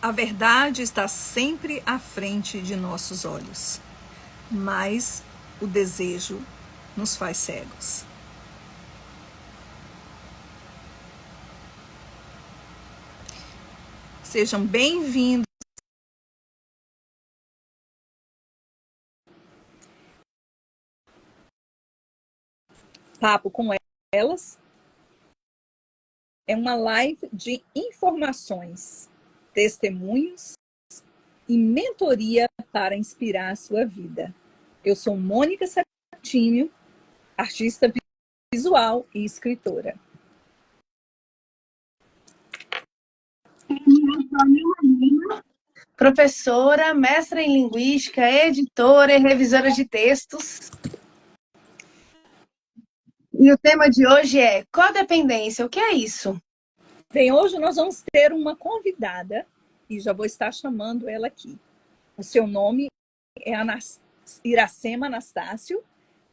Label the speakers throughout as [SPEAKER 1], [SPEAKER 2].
[SPEAKER 1] A verdade está sempre à frente de nossos olhos, mas o desejo nos faz cegos. Sejam bem-vindos. Papo com elas é uma live de informações, testemunhos e mentoria para inspirar a sua vida. Eu sou Mônica Satinho, artista visual e escritora.
[SPEAKER 2] Professora, mestra em linguística, editora e revisora de textos. E o tema de hoje é codependência. O que é isso?
[SPEAKER 1] Bem, hoje nós vamos ter uma convidada e já vou estar chamando ela aqui. O seu nome é Iracema Anastácio.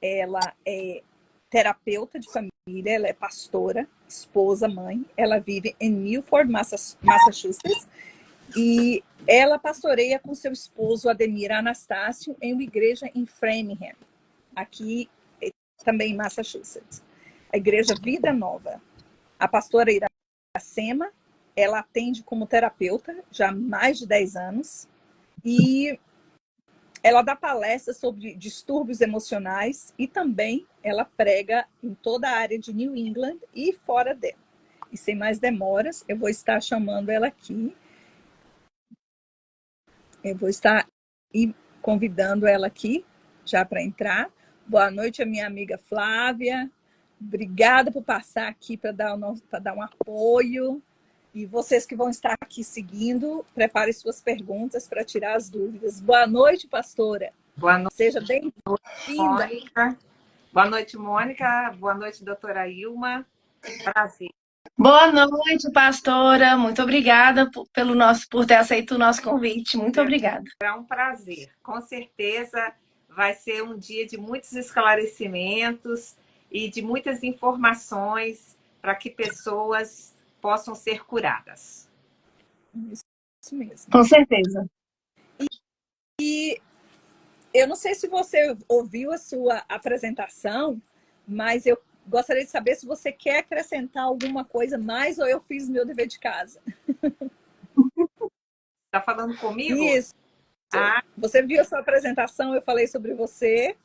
[SPEAKER 1] Ela é terapeuta de família, ela é pastora, esposa, mãe. Ela vive em Milford, Massachusetts. E ela pastoreia com seu esposo Ademir Anastácio em uma igreja em Framingham, aqui também em Massachusetts. A igreja Vida Nova. A pastora Iracema, ela atende como terapeuta já há mais de 10 anos e ela dá palestras sobre distúrbios emocionais e também ela prega em toda a área de New England e fora dela. E sem mais demoras, eu vou estar chamando ela aqui. Eu vou estar convidando ela aqui já para entrar. Boa noite, a minha amiga Flávia. Obrigada por passar aqui para dar um apoio. E vocês que vão estar aqui seguindo, preparem suas perguntas para tirar as dúvidas. Boa noite, pastora.
[SPEAKER 3] Boa noite.
[SPEAKER 1] Seja bem-vinda.
[SPEAKER 3] Boa noite, Mônica. Boa noite, doutora Ilma. Prazer.
[SPEAKER 2] Boa noite, pastora. Muito obrigada por ter aceito o nosso convite. Muito obrigada.
[SPEAKER 3] É um prazer. Com certeza vai ser um dia de muitos esclarecimentos e de muitas informações para que pessoas possam ser curadas.
[SPEAKER 1] Isso mesmo.
[SPEAKER 2] Com certeza.
[SPEAKER 1] E eu não sei se você ouviu a sua apresentação, mas eu gostaria de saber se você quer acrescentar alguma coisa mais ou eu fiz o meu dever de casa.
[SPEAKER 3] Está falando comigo?
[SPEAKER 1] Isso. Você viu a sua apresentação, eu falei sobre você.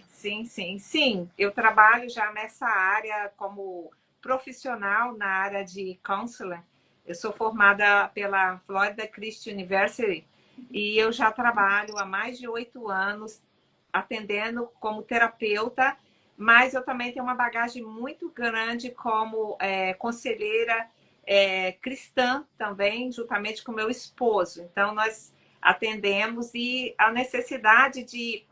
[SPEAKER 3] Sim. Eu trabalho já nessa área como profissional na área de counseling. Eu sou formada pela Florida Christian University e eu já trabalho há mais de 8 anos atendendo como terapeuta, mas eu também tenho uma bagagem muito grande como conselheira cristã também, juntamente com meu esposo. Então, nós atendemos e a necessidade de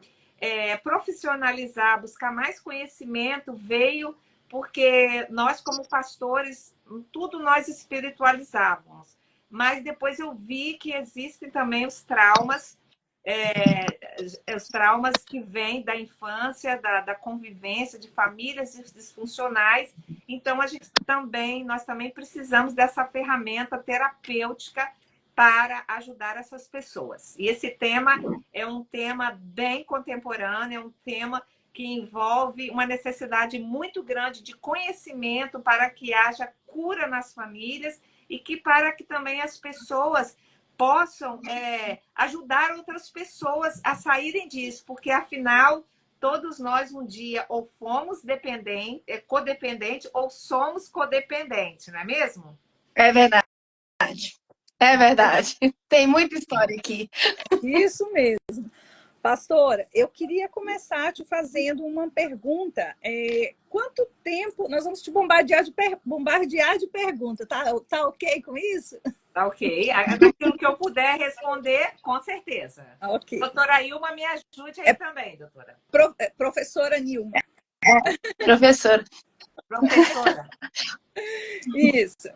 [SPEAKER 3] profissionalizar, buscar mais conhecimento veio porque nós, como pastores, tudo nós espiritualizávamos. Mas depois eu vi que existem também os traumas que vêm da infância, da convivência de famílias disfuncionais. Então, nós também precisamos dessa ferramenta terapêutica para ajudar essas pessoas. E esse tema é um tema bem contemporâneo, é um tema que envolve uma necessidade muito grande de conhecimento para que haja cura nas famílias e para que também as pessoas possam ajudar outras pessoas a saírem disso, porque afinal todos nós um dia ou fomos codependentes ou somos codependentes, não é mesmo?
[SPEAKER 2] É verdade. É verdade. Tem muita história aqui.
[SPEAKER 1] Isso mesmo. Pastora, eu queria começar te fazendo uma pergunta. Quanto tempo nós vamos te bombardear de perguntas? Tá ok com isso?
[SPEAKER 3] Tá ok. Daquilo que eu puder responder, com certeza.
[SPEAKER 1] Ok.
[SPEAKER 3] Doutora Ilma, me ajude aí também, doutora.
[SPEAKER 1] Professora Nilma.
[SPEAKER 2] Professora.
[SPEAKER 3] Professora.
[SPEAKER 1] Isso.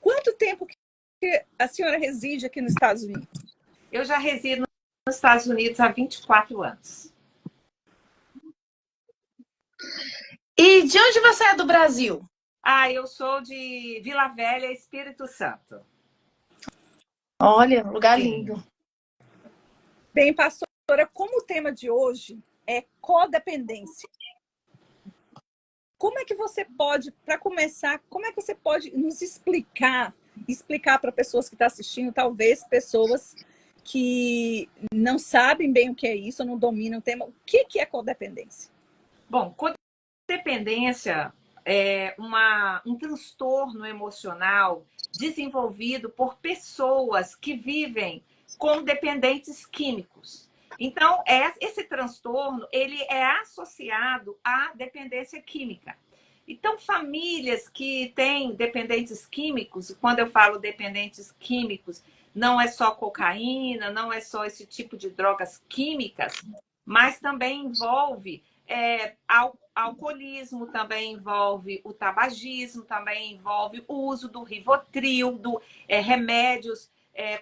[SPEAKER 1] Quanto tempo que a senhora reside aqui nos Estados Unidos?
[SPEAKER 3] Eu já resido nos Estados Unidos há 24 anos.
[SPEAKER 2] E de onde você é do Brasil?
[SPEAKER 3] Eu sou de Vila Velha, Espírito Santo.
[SPEAKER 2] Olha, lugar lindo.
[SPEAKER 1] Bem, pastora, como o tema de hoje é codependência, como é que você pode, para começar, como é que você pode nos explicar para pessoas que estão assistindo, talvez pessoas que não sabem bem o que é isso, não dominam o tema, o que é codependência?
[SPEAKER 3] Bom, codependência é um transtorno emocional desenvolvido por pessoas que vivem com dependentes químicos. Então, esse transtorno ele é associado à dependência química. Então, famílias que têm dependentes químicos, e quando eu falo dependentes químicos, não é só cocaína, não é só esse tipo de drogas químicas, mas também envolve alcoolismo, também envolve o tabagismo, também envolve o uso do Rivotril, remédios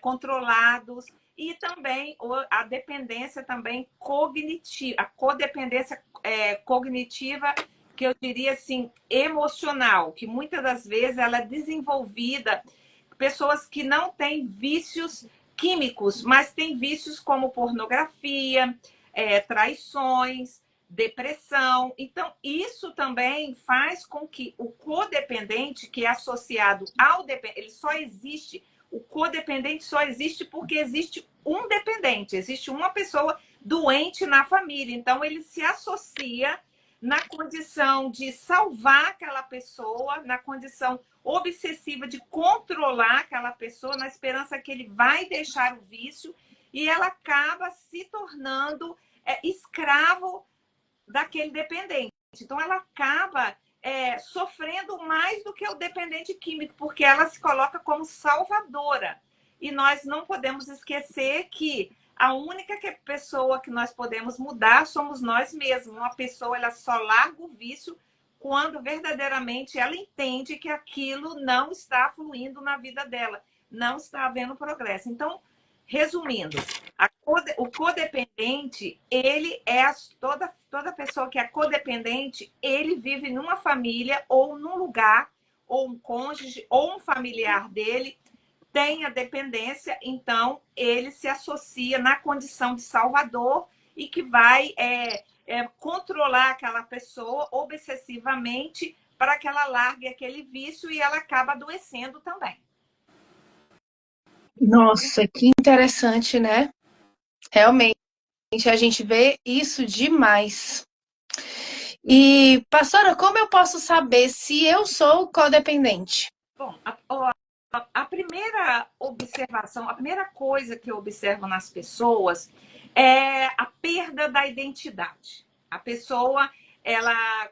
[SPEAKER 3] controlados, e também a dependência também cognitiva, a codependência cognitiva, que eu diria assim, emocional, que muitas das vezes ela é desenvolvida por pessoas que não têm vícios químicos, mas têm vícios como pornografia, traições, depressão. Então, isso também faz com que o codependente, que é associado ao dependente, ele só existe, o codependente só existe porque existe um dependente, existe uma pessoa doente na família. Então, ele se associa na condição de salvar aquela pessoa, na condição obsessiva de controlar aquela pessoa, na esperança que ele vai deixar o vício, e ela acaba se tornando escravo daquele dependente. Então, ela acaba sofrendo mais do que o dependente químico, porque ela se coloca como salvadora. E nós não podemos esquecer que a única pessoa que nós podemos mudar somos nós mesmos. Uma pessoa ela só larga o vício quando verdadeiramente ela entende que aquilo não está fluindo na vida dela, não está havendo progresso. Então, resumindo, o codependente, ele é toda pessoa que é codependente, ele vive numa família ou num lugar, ou um cônjuge, ou um familiar dele tem a dependência, então ele se associa na condição de salvador e que vai controlar aquela pessoa obsessivamente para que ela largue aquele vício e ela acaba adoecendo também.
[SPEAKER 2] Nossa, que interessante, né? Realmente, a gente vê isso demais. E, pastora, como eu posso saber se eu sou codependente?
[SPEAKER 3] Bom, a primeira observação, a primeira coisa que eu observo nas pessoas é a perda da identidade. A pessoa,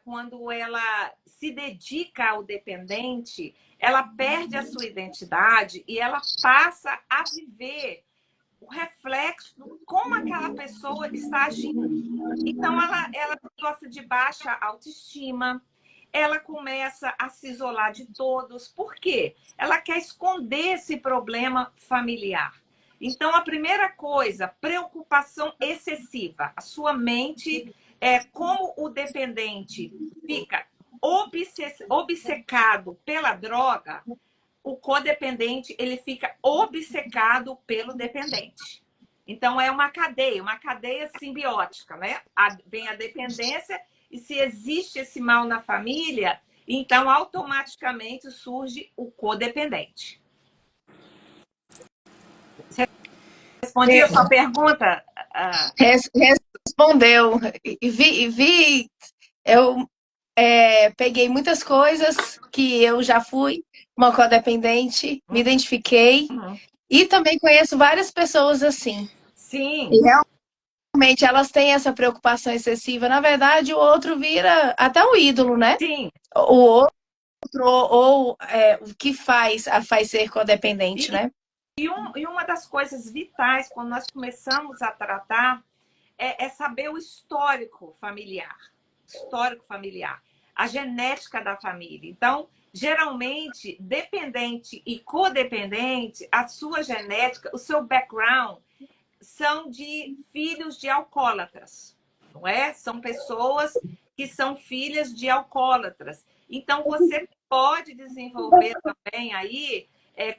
[SPEAKER 3] quando ela se dedica ao dependente, ela perde a sua identidade e ela passa a viver o reflexo de como aquela pessoa está agindo. Então, ela gosta de baixa autoestima, ela começa a se isolar de todos. Por quê? Ela quer esconder esse problema familiar. Então, a primeira coisa, preocupação excessiva. A sua mente, como o dependente fica obcecado pela droga, o codependente ele fica obcecado pelo dependente. Então, é uma cadeia simbiótica, né? Vem a dependência, e se existe esse mal na família, então automaticamente surge o codependente. Você respondeu a sua pergunta?
[SPEAKER 2] Respondeu. Eu peguei muitas coisas que eu já fui uma codependente, me identifiquei e também conheço várias pessoas assim.
[SPEAKER 3] Sim.
[SPEAKER 2] E realmente elas têm essa preocupação excessiva. Na verdade, o outro vira até um ídolo, né?
[SPEAKER 3] Sim.
[SPEAKER 2] O outro, ou o que faz ser codependente, né?
[SPEAKER 3] E uma das coisas vitais, quando nós começamos a tratar, é saber o histórico familiar. A genética da família. Então, geralmente, dependente e codependente, a sua genética, o seu background, são de filhos de alcoólatras, não é? São pessoas que são filhas de alcoólatras. Então, você pode desenvolver também aí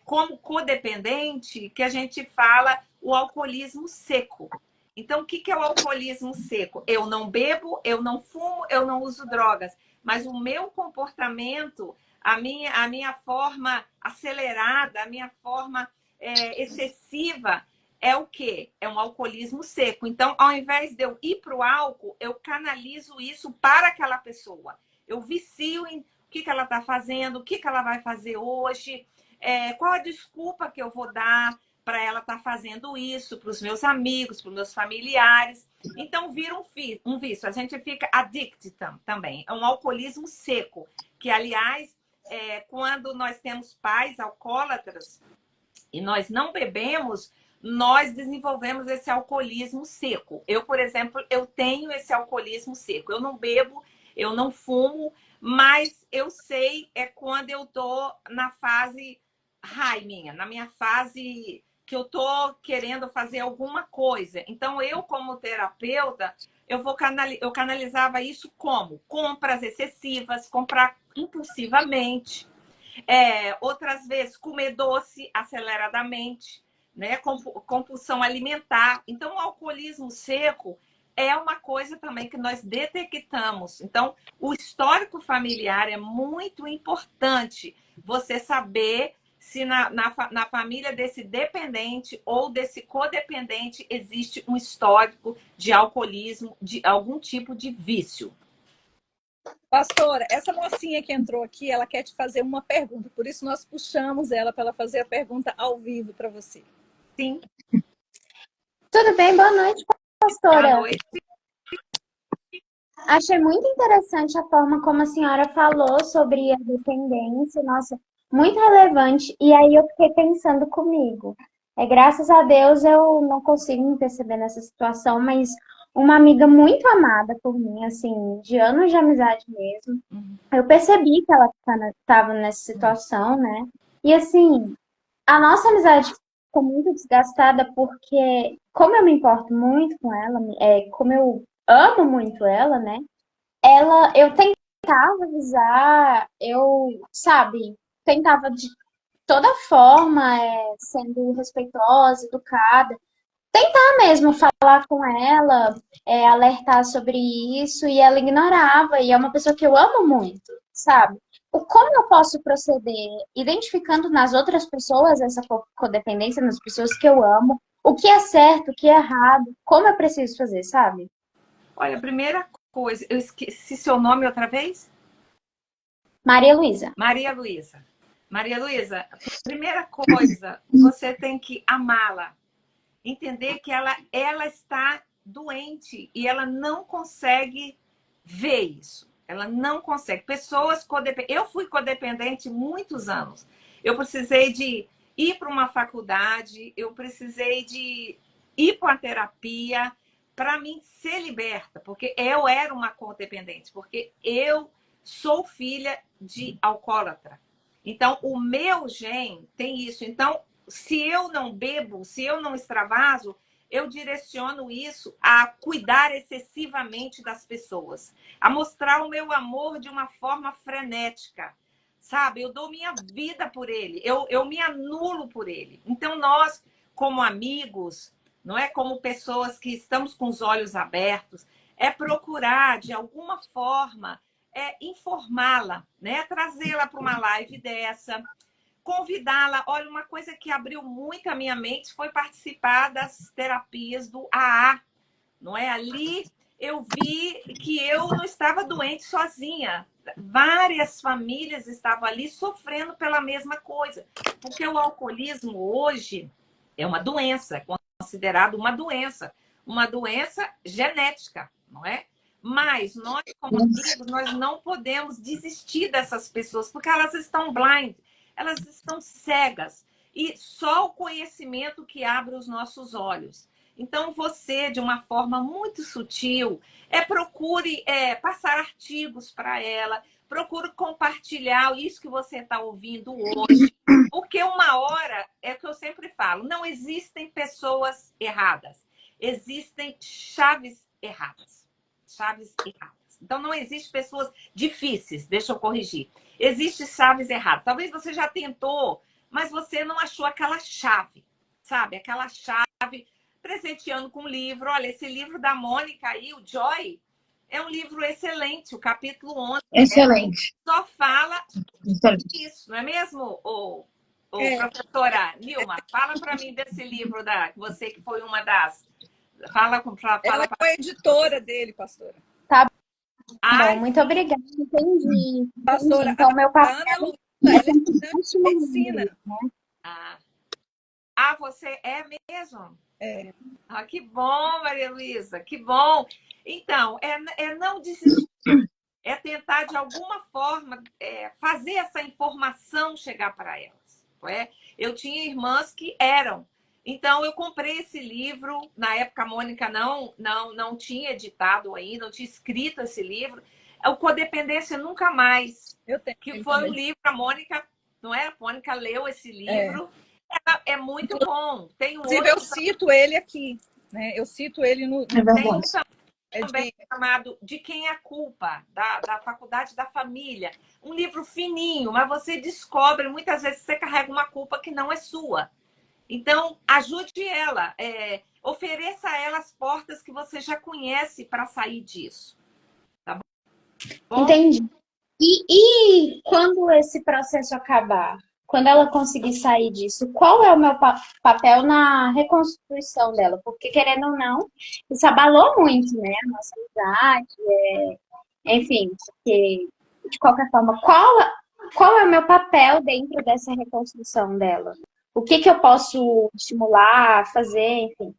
[SPEAKER 3] como codependente, que a gente fala o alcoolismo seco. Então, o que é o alcoolismo seco? Eu não bebo, eu não fumo, eu não uso drogas, mas o meu comportamento, a minha forma acelerada, a minha forma excessiva é o quê? É um alcoolismo seco. Então, ao invés de eu ir para o álcool, eu canalizo isso para aquela pessoa. Eu vicio em o que ela está fazendo, o que ela vai fazer hoje, qual a desculpa que eu vou dar para ela estar fazendo isso, para os meus amigos, para os meus familiares. Então, vira um vício. A gente fica addicted também. É um alcoolismo seco, que, aliás, quando nós temos pais alcoólatras e nós não bebemos, nós desenvolvemos esse alcoolismo seco. Eu, por exemplo, eu tenho esse alcoolismo seco. Eu não bebo, eu não fumo, mas eu sei quando eu tô na fase high minha, na minha fase que eu tô querendo fazer alguma coisa. Então, eu, como terapeuta, eu canalizava isso como? Compras excessivas, comprar impulsivamente. Outras vezes, comer doce aceleradamente, né? Compulsão alimentar. Então, o alcoolismo seco é uma coisa também que nós detectamos. Então, o histórico familiar é muito importante. Você saber se na família desse dependente ou desse codependente existe um histórico de alcoolismo, de algum tipo de vício.
[SPEAKER 1] Pastora, essa mocinha que entrou aqui, ela quer te fazer uma pergunta, por isso nós puxamos ela para ela fazer a pergunta ao vivo para você.
[SPEAKER 3] Sim.
[SPEAKER 4] Tudo bem? Boa noite, pastora.
[SPEAKER 3] Boa noite.
[SPEAKER 4] Achei muito interessante a forma como a senhora falou sobre a dependência, nossa, muito relevante. E aí eu fiquei pensando comigo. Graças a Deus eu não consigo me perceber nessa situação, mas uma amiga muito amada por mim, assim, de anos de amizade mesmo, eu percebi que ela estava nessa situação, né? E assim, a nossa amizade ficou muito desgastada porque, como eu me importo muito com ela, como eu amo muito ela, né? Eu tentava avisar, sabe, tentava de toda forma, sendo respeitosa, educada, tentar mesmo falar com ela, alertar sobre isso, e ela ignorava, e é uma pessoa que eu amo muito, sabe? Como eu posso proceder identificando nas outras pessoas essa codependência, nas pessoas que eu amo, o que é certo, o que é errado, como eu preciso fazer, sabe?
[SPEAKER 3] Olha, a primeira coisa, eu esqueci seu nome outra vez?
[SPEAKER 4] Maria Luísa.
[SPEAKER 3] Maria Luísa. Maria Luísa, primeira coisa, você tem que amá-la. Entender que ela está doente e ela não consegue ver isso. Ela não consegue. Pessoas codependentes. Eu fui codependente muitos anos. Eu precisei de ir para uma faculdade, eu precisei de ir para uma terapia para mim ser liberta, porque eu era uma codependente, porque eu sou filha de alcoólatra. Então, o meu gene tem isso. Então, se eu não bebo, se eu não extravaso, eu direciono isso a cuidar excessivamente das pessoas, a mostrar o meu amor de uma forma frenética, sabe? Eu dou minha vida por ele, eu me anulo por ele. Então, nós, como amigos, não é como pessoas que estamos com os olhos abertos, é procurar, de alguma forma, informá-la, né? Trazê-la para uma live dessa, convidá-la. Olha, uma coisa que abriu muito a minha mente foi participar das terapias do AA, não é? Ali eu vi que eu não estava doente sozinha. Várias famílias estavam ali sofrendo pela mesma coisa. Porque o alcoolismo hoje é uma doença, é considerado uma doença genética, não é? Mas nós, como amigos, nós não podemos desistir dessas pessoas, porque elas estão blind, elas estão cegas. E só o conhecimento que abre os nossos olhos. Então, você, de uma forma muito sutil, procure passar artigos para ela, procure compartilhar isso que você está ouvindo hoje. Porque uma hora, é o que eu sempre falo, não existem pessoas erradas, existem chaves erradas. Chaves erradas. Então, não existe pessoas difíceis, deixa eu corrigir. Existem chaves erradas. Talvez você já tentou mas você não achou aquela chave, sabe? Aquela chave, presenteando com um livro. Olha, esse livro da Mônica aí, o Joy, é um livro excelente, o capítulo 11.
[SPEAKER 2] Excelente.
[SPEAKER 3] Só fala
[SPEAKER 2] Excelente.
[SPEAKER 3] isso, não é mesmo,
[SPEAKER 1] É.
[SPEAKER 3] professora Nilma? Fala para mim desse livro, você que foi uma das...
[SPEAKER 1] Ela foi a editora dele, pastora.
[SPEAKER 3] Ai,
[SPEAKER 4] Bom, muito obrigada. Entendi.
[SPEAKER 1] Pastora,
[SPEAKER 4] Então, meu
[SPEAKER 1] a
[SPEAKER 4] papel
[SPEAKER 1] Ana Luísa,
[SPEAKER 4] é
[SPEAKER 1] ela é estudante de medicina.
[SPEAKER 3] você é mesmo?
[SPEAKER 1] É.
[SPEAKER 3] Ah, que bom, Maria Luísa, que bom. Então, é não desistir, é tentar, de alguma forma, fazer essa informação chegar para elas. Não é? Eu tinha irmãs que eram. Então, eu comprei esse livro. Na época, a Mônica não tinha editado ainda, não tinha escrito esse livro. O Codependência Nunca Mais,
[SPEAKER 1] Eu tenho
[SPEAKER 3] que foi
[SPEAKER 1] também.
[SPEAKER 3] um livro, a Mônica, não é? A Mônica leu esse livro. É muito bom. Tem um
[SPEAKER 1] Inclusive, eu
[SPEAKER 3] outro,
[SPEAKER 1] cito ele aqui, né? Eu cito ele no
[SPEAKER 2] É
[SPEAKER 3] tem um
[SPEAKER 2] verdade.
[SPEAKER 3] também chamado De Quem é a Culpa, da Faculdade da Família. Um livro fininho, mas você descobre, muitas vezes, você carrega uma culpa que não é sua. Então, ajude ela, ofereça a ela as portas que você já conhece para sair disso. Tá bom?
[SPEAKER 4] Entendi. E quando esse processo acabar, quando ela conseguir sair disso, qual é o meu papel na reconstrução dela? Porque, querendo ou não, isso abalou muito, né? A nossa amizade, enfim, porque, de qualquer forma, qual é o meu papel dentro dessa reconstrução dela? O que eu posso estimular, fazer, enfim.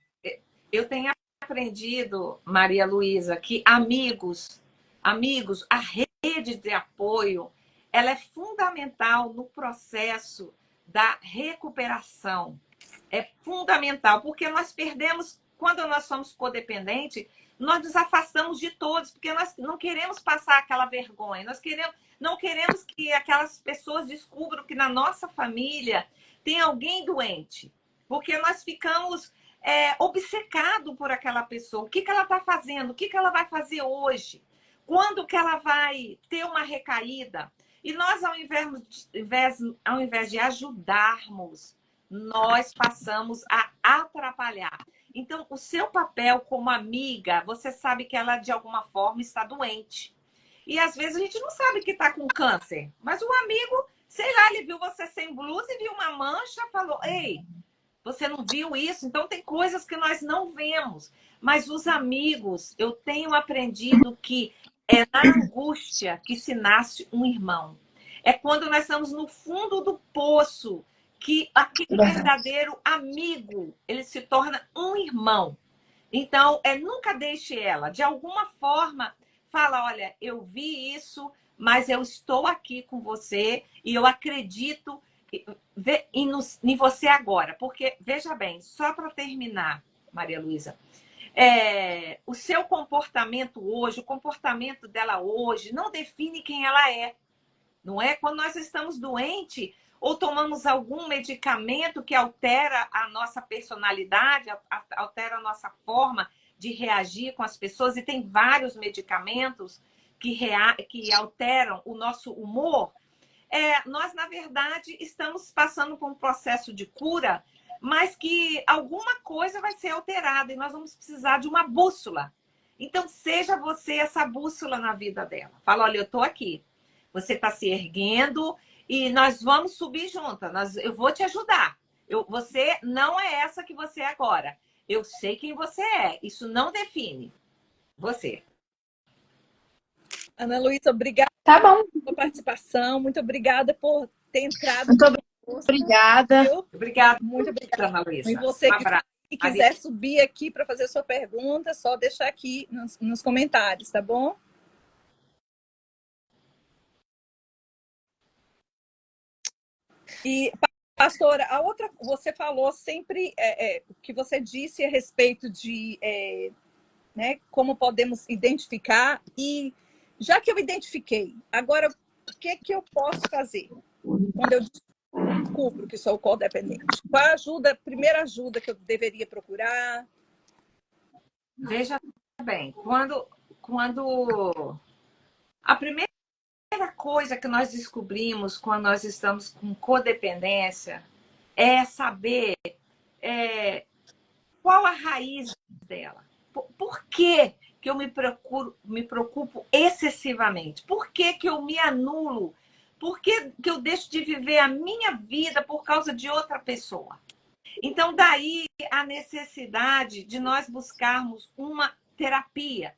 [SPEAKER 3] Eu tenho aprendido, Maria Luísa, que amigos, a rede de apoio, ela é fundamental no processo da recuperação. É fundamental, porque nós perdemos, quando nós somos codependentes, nós nos afastamos de todos, porque nós não queremos passar aquela vergonha, não queremos que aquelas pessoas descubram que na nossa família tem alguém doente, porque nós ficamos obcecados por aquela pessoa. O que ela está fazendo? O que ela vai fazer hoje? Quando que ela vai ter uma recaída? E nós, ao invés de ajudarmos, nós passamos a atrapalhar. Então, o seu papel como amiga, você sabe que ela, de alguma forma, está doente. E, às vezes, a gente não sabe que está com câncer. Mas o amigo, sei lá, ele viu você sem blusa e viu uma mancha, falou, ei, você não viu isso? Então, tem coisas que nós não vemos. Mas os amigos, eu tenho aprendido que é na angústia que se nasce um irmão. É quando nós estamos no fundo do poço que aquele verdadeiro amigo, ele se torna um irmão. Então, nunca deixe ela. De alguma forma, fala, olha, eu vi isso, mas eu estou aqui com você e eu acredito em você agora. Porque, veja bem, só para terminar, Maria Luísa, o seu comportamento hoje, o comportamento dela hoje, não define quem ela é. Não é? Quando nós estamos doentes ou tomamos algum medicamento que altera a nossa personalidade, altera a nossa forma de reagir com as pessoas, e tem vários medicamentos que alteram o nosso humor, nós, na verdade, estamos passando por um processo de cura, mas que alguma coisa vai ser alterada e nós vamos precisar de uma bússola. Então, seja você essa bússola na vida dela. Fala, olha, eu estou aqui. Você está se erguendo e nós vamos subir juntas. Eu vou te ajudar. Você não é essa que você é agora. Eu sei quem você é. Isso não define você.
[SPEAKER 1] Ana Luísa, obrigada
[SPEAKER 4] Tá bom.
[SPEAKER 1] pela participação. Muito obrigada por ter entrado.
[SPEAKER 2] Muito obrigada.
[SPEAKER 1] Viu?
[SPEAKER 3] Obrigada,
[SPEAKER 1] Muito obrigada.
[SPEAKER 3] Ana Luísa.
[SPEAKER 1] E você
[SPEAKER 3] Um abraço.
[SPEAKER 1] que quiser subir aqui para fazer sua pergunta, só deixar aqui nos comentários, tá bom? E, pastora, a outra, você falou sempre o que você disse a respeito de né, como podemos identificar. E já que eu identifiquei, agora o que eu posso fazer quando eu descubro que sou codependente? Qual a primeira ajuda que eu deveria procurar?
[SPEAKER 3] Veja bem, quando a primeira coisa que nós descobrimos quando nós estamos com codependência é saber qual a raiz dela. Por que eu me preocupo excessivamente? Por que eu me anulo? Por que eu deixo de viver a minha vida por causa de outra pessoa? Então, daí a necessidade de nós buscarmos uma terapia.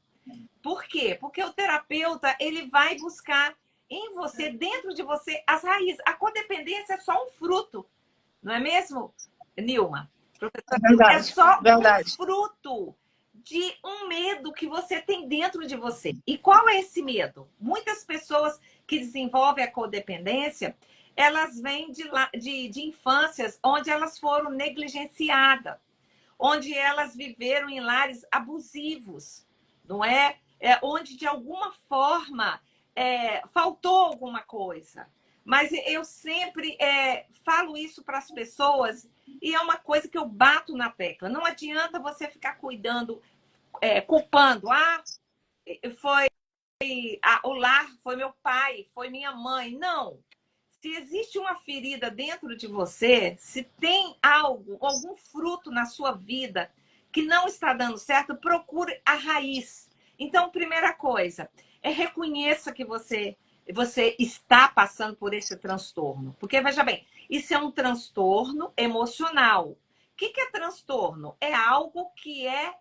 [SPEAKER 3] Por quê? Porque o terapeuta, ele vai buscar em você, dentro de você, as raízes. A codependência é só um fruto, não é mesmo, Nilma?
[SPEAKER 2] Verdade,
[SPEAKER 3] é só
[SPEAKER 2] verdade.
[SPEAKER 3] um fruto de um medo que você tem dentro de você. E qual é esse medo? Muitas pessoas que desenvolvem a codependência, elas vêm de infâncias onde elas foram negligenciadas, onde elas viveram em lares abusivos, não é? Onde, de alguma forma, faltou alguma coisa. Mas eu sempre falo isso para as pessoas e é uma coisa que eu bato na tecla. Não adianta você ficar cuidando, culpando. O lar foi meu pai, foi minha mãe. Não. Se existe uma ferida dentro de você, se tem algum fruto na sua vida que não está dando certo, procure a raiz. Então, primeira coisa, reconheça que você está passando por esse transtorno. Porque, veja bem, isso é um transtorno emocional. O que é transtorno? É algo que é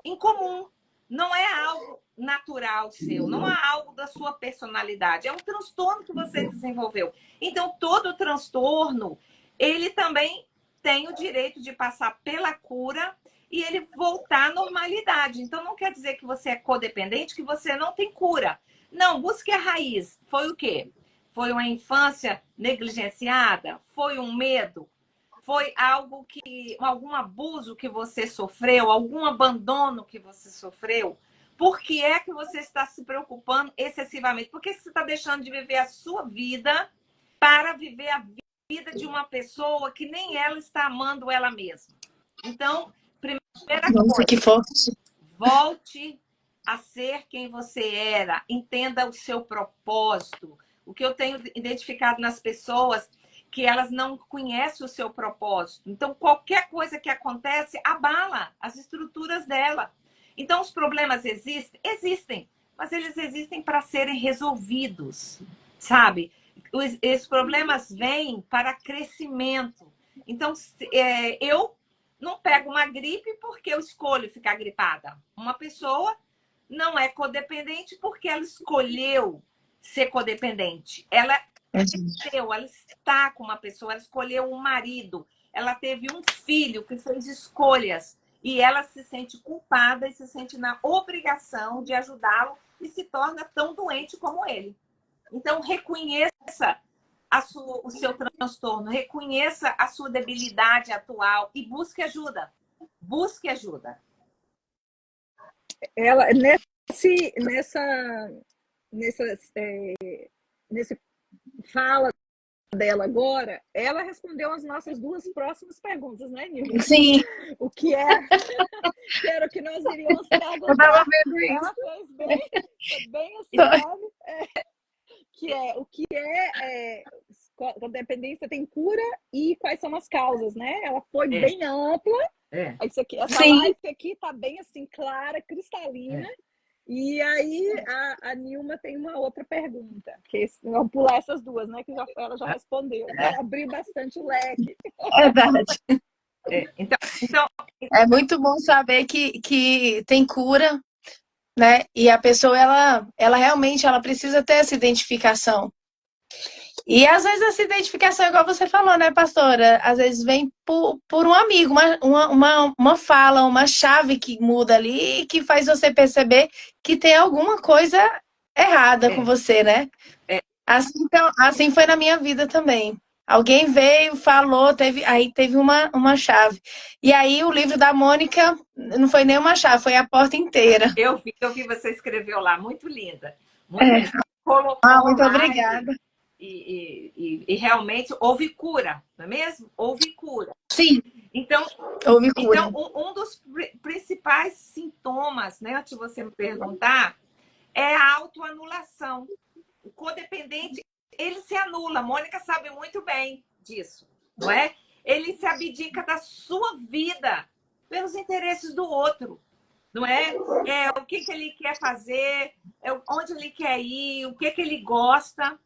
[SPEAKER 3] incomum. Não é algo natural seu, não é algo da sua personalidade. É um transtorno que você desenvolveu. Então, todo transtorno, ele também tem o direito de passar pela cura e ele voltar à normalidade. Então, não quer dizer que você é codependente, que você não tem cura. Não, busque a raiz. Foi o quê? Foi uma infância negligenciada? Foi um medo? Foi algum abuso que você sofreu, algum abandono que você sofreu? Por que é que você está se preocupando excessivamente? Por que você está deixando de viver a sua vida para viver a vida de uma pessoa que nem ela está amando ela mesma? Então, primeira
[SPEAKER 2] Nossa, que
[SPEAKER 3] coisa,
[SPEAKER 2] forte.
[SPEAKER 3] volte a ser quem você era. Entenda o seu propósito. O que eu tenho identificado nas pessoas que elas não conhecem o seu propósito. Então, qualquer coisa que acontece abala as estruturas dela. Então, os problemas existem, mas eles existem para serem resolvidos, sabe? Esses problemas vêm para crescimento. Então, eu não pego uma gripe porque eu escolho ficar gripada. Uma pessoa não é codependente porque ela escolheu ser codependente. Ela está com uma pessoa, ela escolheu um marido, ela teve um filho que fez escolhas e ela se sente culpada e se sente na obrigação de ajudá-lo e se torna tão doente como ele. Então, reconheça o seu transtorno, reconheça a sua debilidade atual e busque ajuda. Busque ajuda.
[SPEAKER 1] Ela, nesse fala dela agora, ela respondeu as nossas duas próximas perguntas, né, Nilma?
[SPEAKER 2] Sim.
[SPEAKER 1] O que que era o que nós iríamos perguntar.
[SPEAKER 2] Eu estava vendo isso.
[SPEAKER 1] Ela fez bem assim, sabe? O que codependência tem cura e quais são as causas, né? Ela foi bem ampla. Essa live aqui tá bem assim, clara, cristalina. E aí a Nilma tem uma outra pergunta, que vamos pular essas duas, né? Que ela já respondeu. Abriu bastante o leque.
[SPEAKER 2] É verdade.
[SPEAKER 3] Então,
[SPEAKER 2] é muito bom saber que tem cura, né? E a pessoa, ela realmente precisa ter essa identificação. E às vezes essa identificação, igual você falou, né, pastora? Às vezes vem por um amigo, uma fala, uma chave que muda ali e que faz você perceber que tem alguma coisa errada com você, né? Assim foi na minha vida também. Alguém veio, falou, aí teve uma chave. E aí o livro da Mônica não foi nem uma chave, foi a porta inteira.
[SPEAKER 3] Eu vi você escreveu lá, muito linda. Muito
[SPEAKER 2] muito obrigada.
[SPEAKER 3] E realmente houve cura, não é mesmo? Houve cura.
[SPEAKER 2] Sim,
[SPEAKER 3] então,
[SPEAKER 2] houve cura.
[SPEAKER 3] Então, um dos principais sintomas, né, antes de você me perguntar, é a autoanulação. O codependente, ele se anula. A Mônica sabe muito bem disso, não é? Ele abdica da sua vida pelos interesses do outro. Não é? O que ele quer fazer, onde ele quer ir, o que ele gosta.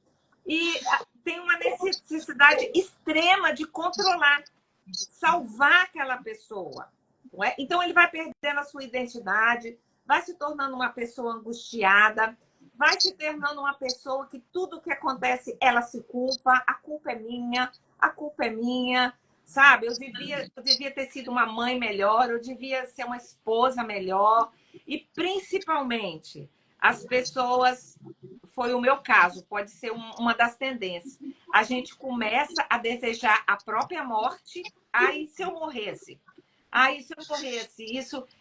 [SPEAKER 3] E tem uma necessidade extrema de controlar, de salvar aquela pessoa. Não é? Então, ele vai perdendo a sua identidade, vai se tornando uma pessoa angustiada, vai se tornando uma pessoa que tudo que acontece, ela se culpa, a culpa é minha, a culpa é minha. Sabe, eu devia ter sido uma mãe melhor, eu devia ser uma esposa melhor. E, principalmente, as pessoas, foi o meu caso, pode ser uma das tendências. A gente começa a desejar a própria morte. Aí, se eu morresse? Aí, se eu morresse?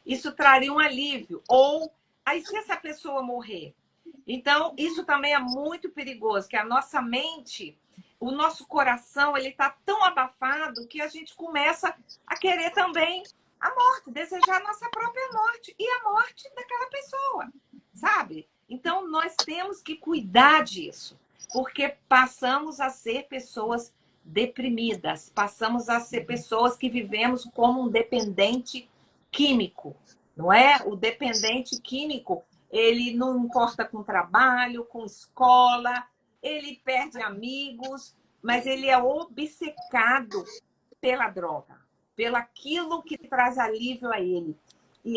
[SPEAKER 3] Isso traria um alívio. Ou, aí, se essa pessoa morrer? Então, isso também é muito perigoso, que a nossa mente... O nosso coração, ele está tão abafado que a gente começa a querer também a morte, desejar a nossa própria morte e a morte daquela pessoa, sabe? Então, nós temos que cuidar disso, porque passamos a ser pessoas deprimidas, passamos a ser pessoas que vivemos como um dependente químico, não é? O dependente químico, ele não importa com trabalho, com escola, ele perde amigos, mas ele é obcecado pela droga, pelo aquilo que traz alívio a ele. E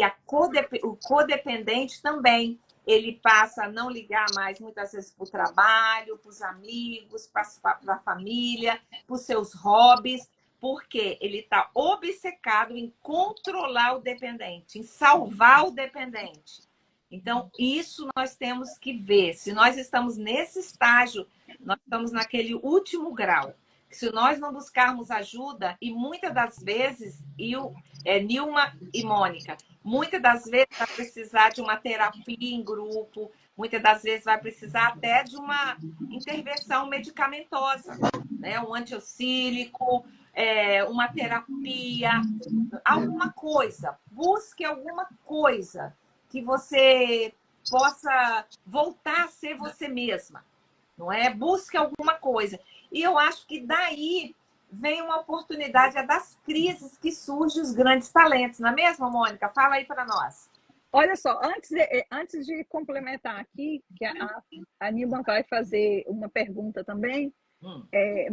[SPEAKER 3] o codependente também, ele passa a não ligar mais muitas vezes para o trabalho, para os amigos, para a família, para os seus hobbies, porque ele está obcecado em controlar o dependente, em salvar o dependente. Então, isso nós temos que ver. Se nós estamos nesse estágio, nós estamos naquele último grau. Se nós não buscarmos ajuda, e muitas das vezes, Nilma e Mônica, muitas das vezes vai precisar de uma terapia em grupo, muitas das vezes vai precisar até de uma intervenção medicamentosa, né? Um antiocílico, uma terapia, alguma coisa. Busque alguma coisa que você possa voltar a ser você mesma, não é? Busque alguma coisa. E eu acho que daí vem uma oportunidade, das crises que surgem os grandes talentos, não é mesmo, Mônica? Fala aí para nós.
[SPEAKER 1] Olha só, antes de complementar aqui, que a Nilma vai fazer uma pergunta também,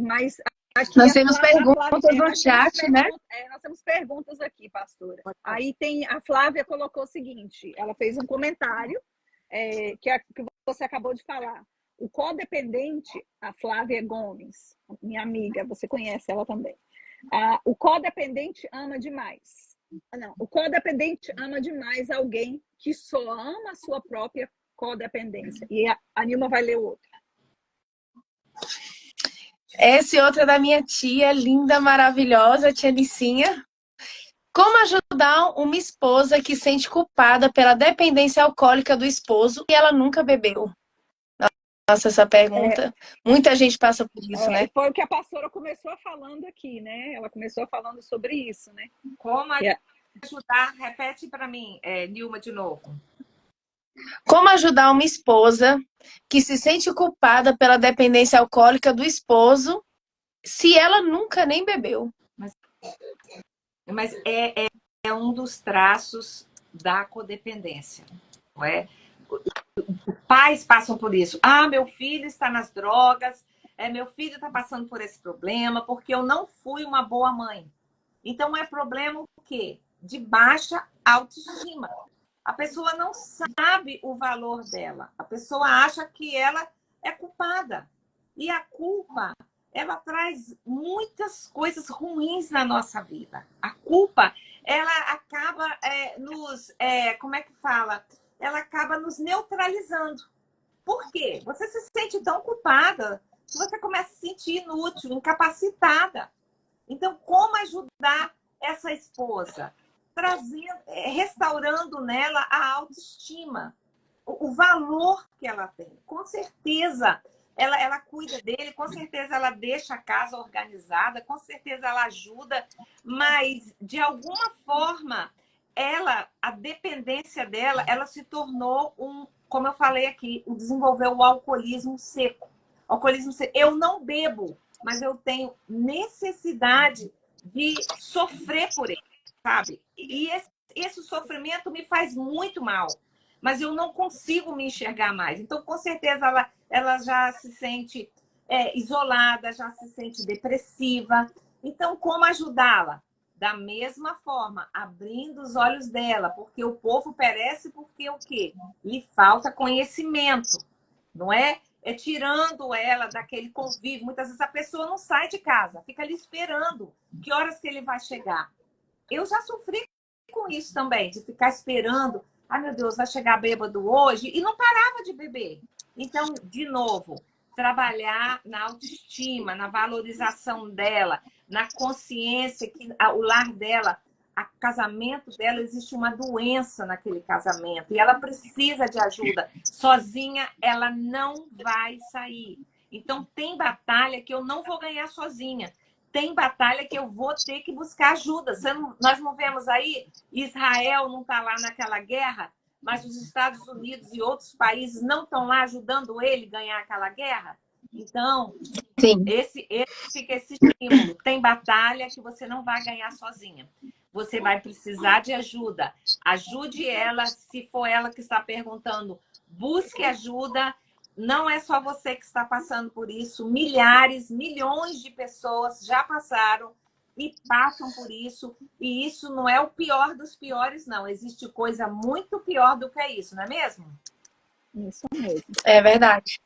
[SPEAKER 1] mas aqui
[SPEAKER 2] nós temos perguntas no chat, né?
[SPEAKER 1] Nós temos perguntas aqui, pastora. Aí a Flávia colocou o seguinte, ela fez um comentário que você acabou de falar. O codependente, a Flávia Gomes, minha amiga, você conhece ela também. O codependente ama demais. Não, o codependente ama demais alguém que só ama a sua própria codependência. E a Nilma vai ler o outro.
[SPEAKER 2] Essa e outra da minha tia, linda, maravilhosa, tia Licinha. Como ajudar uma esposa que sente culpada pela dependência alcoólica do esposo e ela nunca bebeu? Nossa, essa pergunta. Muita gente passa por isso, né?
[SPEAKER 1] Foi o que a pastora começou falando aqui, né? Ela começou falando sobre isso, né?
[SPEAKER 3] Como ajudar? Repete para mim, Nilma, de novo.
[SPEAKER 2] Como ajudar uma esposa que se sente culpada pela dependência alcoólica do esposo se ela nunca nem bebeu?
[SPEAKER 3] Mas é um dos traços da codependência, não é? Pais passam por isso. Meu filho está nas drogas, meu filho está passando por esse problema porque eu não fui uma boa mãe. Então, é problema o quê? De baixa autoestima. A pessoa não sabe o valor dela. A pessoa acha que ela é culpada. E a culpa, ela traz muitas coisas ruins na nossa vida. A culpa, ela acaba como é que fala? Ela acaba nos neutralizando. Por quê? Você se sente tão culpada que você começa a se sentir inútil, incapacitada. Então, como ajudar essa esposa? Restaurando nela a autoestima, o valor que ela tem. Com certeza, ela cuida dele, com certeza ela deixa a casa organizada, com certeza ela ajuda, mas, de alguma forma, a dependência dela, ela se tornou como eu falei aqui, desenvolveu o alcoolismo seco. Alcoolismo seco. Eu não bebo, mas eu tenho necessidade de sofrer por ele, sabe? E esse sofrimento me faz muito mal, mas eu não consigo me enxergar mais. Então, com certeza, ela já se sente isolada, já se sente depressiva. Então, como ajudá-la? Da mesma forma, abrindo os olhos dela, porque o povo perece porque o quê? Lhe falta conhecimento, não é? É tirando ela daquele convívio. Muitas vezes a pessoa não sai de casa, fica ali esperando que horas que ele vai chegar. Eu já sofri com isso também, de ficar esperando. Ai, meu Deus, vai chegar bêbado hoje? E não parava de beber. Então, de novo, trabalhar na autoestima, na valorização dela, na consciência que o lar dela, o casamento dela, existe uma doença naquele casamento e ela precisa de ajuda. Sozinha, ela não vai sair. Então, tem batalha que eu não vou ganhar sozinha. Tem batalha que eu vou ter que buscar ajuda. Nós não vemos aí, Israel não está lá naquela guerra, mas os Estados Unidos e outros países não estão lá ajudando ele a ganhar aquela guerra? Então,
[SPEAKER 2] Sim.
[SPEAKER 3] fica esse estímulo. Tem batalha que você não vai ganhar sozinha. Você vai precisar de ajuda. Ajude ela, se for ela que está perguntando, busque ajuda. Não é só você que está passando por isso. Milhares, milhões de pessoas já passaram e passam por isso. E isso não é o pior dos piores, não. Existe coisa muito pior do que isso, não é mesmo?
[SPEAKER 1] Isso mesmo.
[SPEAKER 2] É verdade.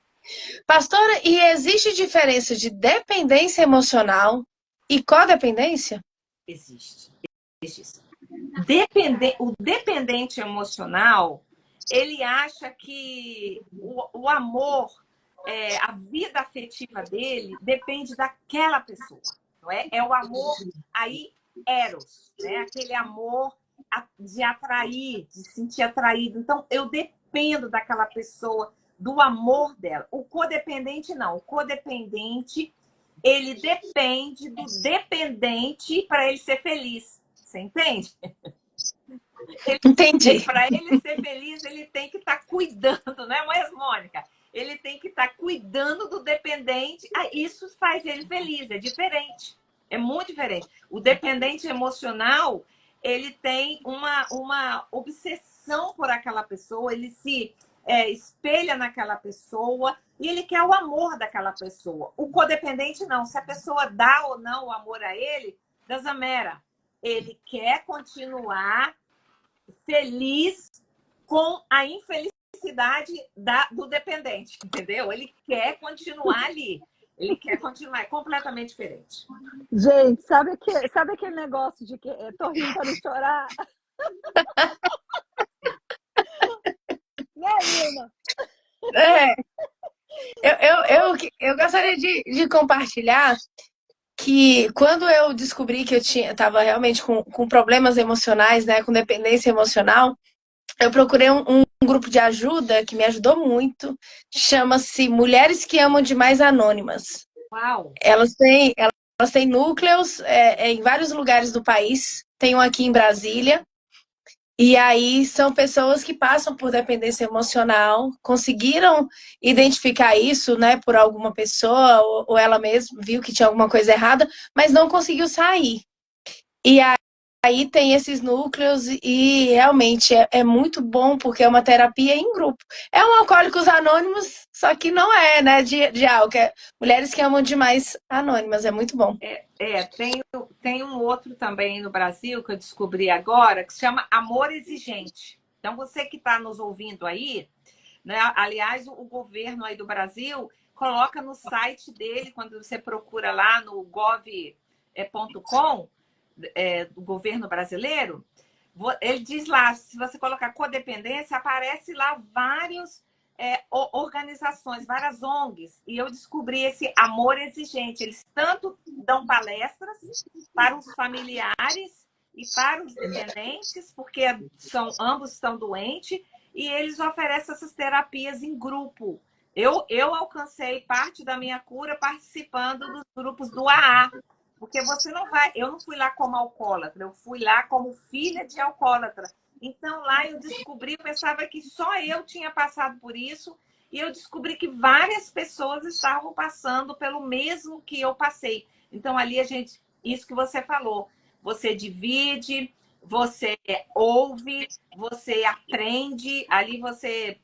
[SPEAKER 2] Pastora, e existe diferença de dependência emocional e codependência?
[SPEAKER 3] Existe. O dependente emocional, ele acha que o amor, a vida afetiva dele depende daquela pessoa, não é? É o amor aí, eros, né? Aquele amor de atrair, de se sentir atraído. Então, eu dependo daquela pessoa, do amor dela. O codependente não. O codependente, ele depende do dependente para ele ser feliz. Você entende?
[SPEAKER 2] Entendi.
[SPEAKER 3] Para ele ser feliz, ele tem que estar cuidando, não é mesmo, Mônica? Ele tem que estar cuidando do dependente. Isso faz ele feliz, é diferente. É muito diferente. O dependente emocional, ele tem uma obsessão por aquela pessoa, ele se espelha naquela pessoa e ele quer o amor daquela pessoa. O codependente não. Se a pessoa dá ou não o amor a ele, Desamera, ele quer continuar feliz com a infelicidade do dependente, entendeu? Ele quer continuar ali. Ele quer continuar. É completamente diferente.
[SPEAKER 1] Gente, sabe aquele negócio de que tô rindo para não chorar? Né, Ilma?
[SPEAKER 2] Eu gostaria de compartilhar que quando eu descobri que eu estava realmente com problemas emocionais, né, com dependência emocional, eu procurei um grupo de ajuda que me ajudou muito, chama-se Mulheres que Amam Demais Anônimas.
[SPEAKER 3] Uau!
[SPEAKER 2] Elas têm núcleos em vários lugares do país, tem um aqui em Brasília, e aí são pessoas que passam por dependência emocional, conseguiram identificar isso, né, por alguma pessoa, ou ela mesma viu que tinha alguma coisa errada, mas não conseguiu sair. E aí tem esses núcleos e realmente é muito bom porque é uma terapia em grupo. É um Alcoólicos Anônimos, só que não é, né, de álcool. É Mulheres que Amam Demais Anônimas, é muito bom.
[SPEAKER 3] Tem um outro também no Brasil que eu descobri agora, que se chama Amor Exigente. Então, você que está nos ouvindo aí, né, aliás, o governo aí do Brasil coloca no site dele, quando você procura lá no gov.com, do governo brasileiro, ele diz lá, se você colocar codependência, aparece lá várias organizações, várias ONGs, e eu descobri esse Amor Exigente. Eles tanto dão palestras para os familiares e para os dependentes, porque ambos estão doentes, e eles oferecem essas terapias em grupo. Eu alcancei parte da minha cura participando dos grupos do AA, porque você não vai... Eu não fui lá como alcoólatra, eu fui lá como filha de alcoólatra. Então, lá eu descobri, eu pensava que só eu tinha passado por isso, e eu descobri que várias pessoas estavam passando pelo mesmo que eu passei. Então, ali a gente isso que você falou. Você divide, você ouve, você aprende, ali você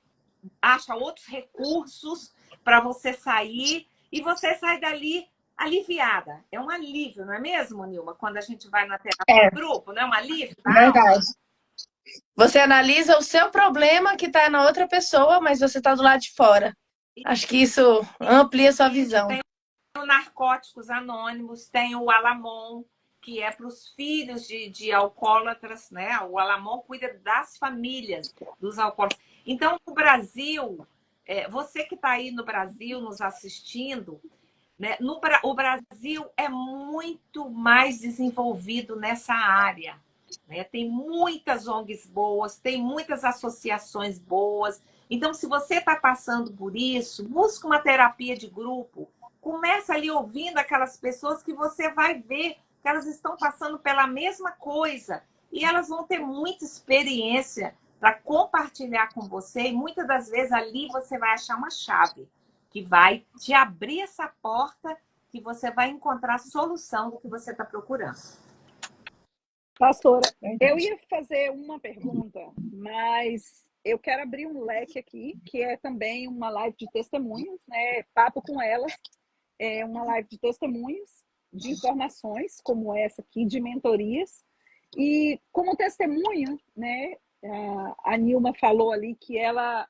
[SPEAKER 3] acha outros recursos para você sair e você sai dali aliviada. É um alívio, não é mesmo, Nilma? Quando a gente vai na terapia de grupo, não é um alívio da alma?
[SPEAKER 2] Verdade. Você analisa o seu problema que está na outra pessoa, mas você está do lado de fora. Acho que isso amplia a sua visão.
[SPEAKER 3] Tem o Narcóticos Anônimos, tem o Alamon, que é para os filhos de alcoólatras, né? O Alamon cuida das famílias dos alcoólatras. Então, no Brasil, você que está aí no Brasil nos assistindo, né? O Brasil é muito mais desenvolvido nessa área. Né? Tem muitas ONGs boas, tem muitas associações boas. Então, se você está passando por isso, busca uma terapia de grupo. Começa ali ouvindo aquelas pessoas que você vai ver que elas estão passando pela mesma coisa. E elas vão ter muita experiência para compartilhar com você. E muitas das vezes ali você vai achar uma chave que vai te abrir essa porta, que você vai encontrar a solução do que você está procurando.
[SPEAKER 1] Pastora, eu ia fazer uma pergunta, mas eu quero abrir um leque aqui, que é também uma live de testemunhos, né? Papo com elas. É uma live de testemunhos, de informações como essa aqui, de mentorias. E como testemunho, né? A Nilma falou ali que ela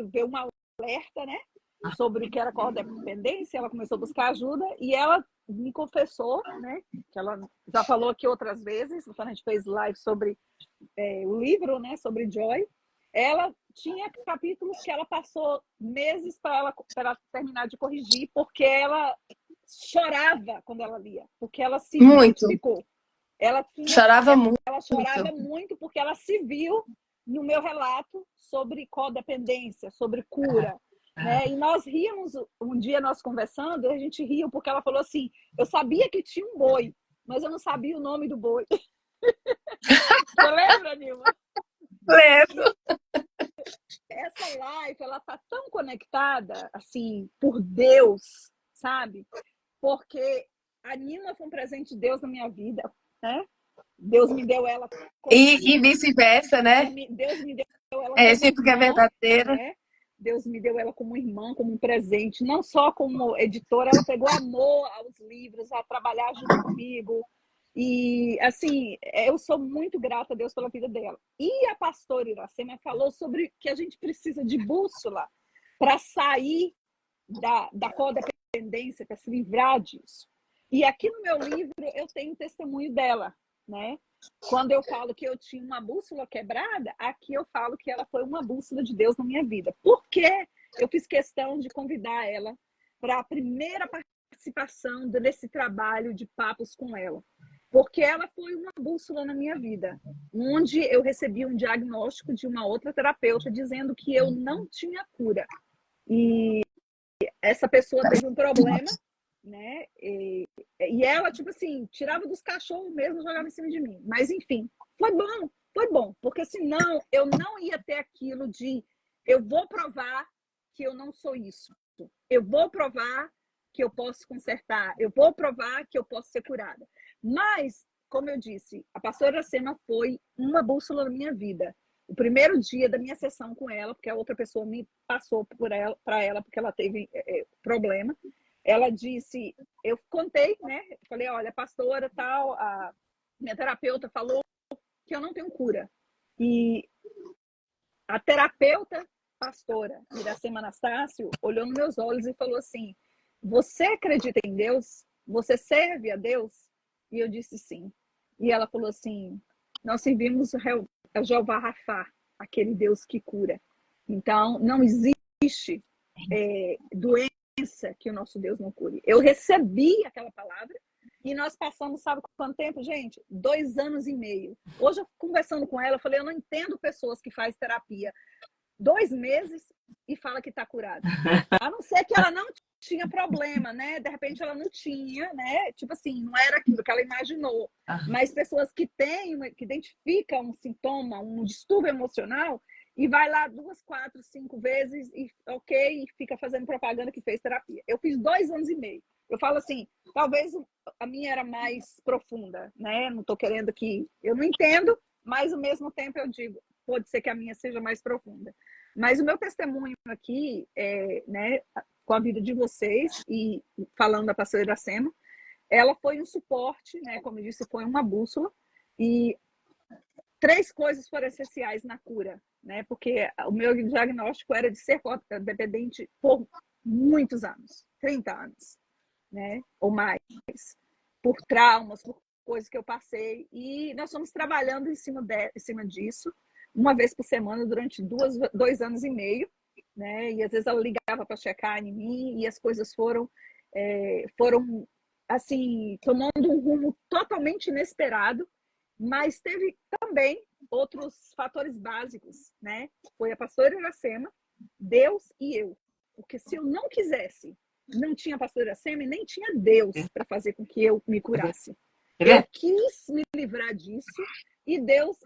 [SPEAKER 1] viu uma alerta, né? Sobre o que era codependência, ela começou a buscar ajuda e ela me confessou, né? Que ela já falou aqui outras vezes, quando a gente fez live sobre o livro, né? Sobre Joy. Ela tinha capítulos que ela passou meses para ela terminar de corrigir, porque ela chorava quando ela lia, porque ela se identificou.
[SPEAKER 2] Chorava muito.
[SPEAKER 1] Ela chorava muito porque ela se viu no meu relato sobre codependência, sobre cura. Né? E nós ríamos, um dia nós conversando, a gente riu porque ela falou assim, eu sabia que tinha um boi, mas eu não sabia o nome do boi. Você lembra, Nilma?
[SPEAKER 2] Lembro.
[SPEAKER 1] Essa live, ela tá tão conectada, assim, por Deus, sabe? Porque a Nilma foi um presente de Deus na minha vida, né? Deus me deu ela
[SPEAKER 2] e vice-versa, né?
[SPEAKER 1] Deus me deu ela
[SPEAKER 2] É sempre que é verdadeira.
[SPEAKER 1] né? Deus me deu ela como irmã, como um presente, não só como editora, ela pegou amor aos livros, a trabalhar junto comigo. E, assim, eu sou muito grata a Deus pela vida dela. E a pastora Iracema falou sobre que a gente precisa de bússola para sair da codependência, para se livrar disso. E aqui no meu livro eu tenho testemunho dela, né? Quando eu falo que eu tinha uma bússola quebrada, aqui eu falo que ela foi uma bússola de Deus na minha vida. Por que eu fiz questão de convidar ela para a primeira participação desse trabalho de papos com ela? Porque ela foi uma bússola na minha vida, onde eu recebi um diagnóstico de uma outra terapeuta dizendo que eu não tinha cura. E essa pessoa teve um problema, né? E ela, tipo assim, tirava dos cachorros mesmo e jogava em cima de mim. Mas, enfim, foi bom, porque senão eu não ia ter aquilo de eu vou provar que eu não sou isso. Eu vou provar que eu posso consertar, eu vou provar que eu posso ser curada. Mas, como eu disse, a pastora Iracema foi uma bússola na minha vida. O primeiro dia da minha sessão com ela, porque a outra pessoa me passou para ela, porque ela teve problema, ela disse, eu contei, né? Falei, olha, a pastora tal, a minha terapeuta falou que eu não tenho cura. E a terapeuta pastora Iracema Anastácio olhou nos meus olhos e falou assim, você acredita em Deus? Você serve a Deus? E eu disse sim. E ela falou assim, nós servimos a Jeová Rafá, aquele Deus que cura. Então, não existe doença que o nosso Deus não cure. Eu recebi aquela palavra e nós passamos, sabe quanto tempo, gente? 2 anos e meio. Hoje, eu conversando com ela, eu falei, eu não entendo pessoas que fazem terapia 2 meses e fala que está curada. A não ser que ela não tinha problema, né? De repente ela não tinha, né? Tipo assim, não era aquilo que ela imaginou. Mas pessoas que têm, que identificam um sintoma, um distúrbio emocional, e vai lá 2, 4, 5 vezes e ok, e fica fazendo propaganda que fez terapia. Eu fiz 2 anos e meio. Eu falo assim, talvez a minha era mais profunda, né? Não estou querendo que... Eu não entendo, mas ao mesmo tempo eu digo, pode ser que a minha seja mais profunda. Mas o meu testemunho aqui, né, com a vida de vocês, e falando da pastora Iracema, ela foi um suporte, né? Como eu disse, foi uma bússola. E 3 coisas foram essenciais na cura, né? Porque o meu diagnóstico era de ser dependente por muitos anos, 30 anos, né? Ou mais, por traumas, por coisas que eu passei. E nós fomos trabalhando em cima disso, uma vez por semana, durante 2 anos e meio, né? E às vezes ela ligava para checar em mim e as coisas foram assim, tomando um rumo totalmente inesperado. Mas teve também outros fatores básicos, né? Foi a pastora Iracema, Deus e eu. Porque se eu não quisesse, não tinha a pastora Iracema e nem tinha Deus para fazer com que eu me curasse. Eu quis me livrar disso e Deus,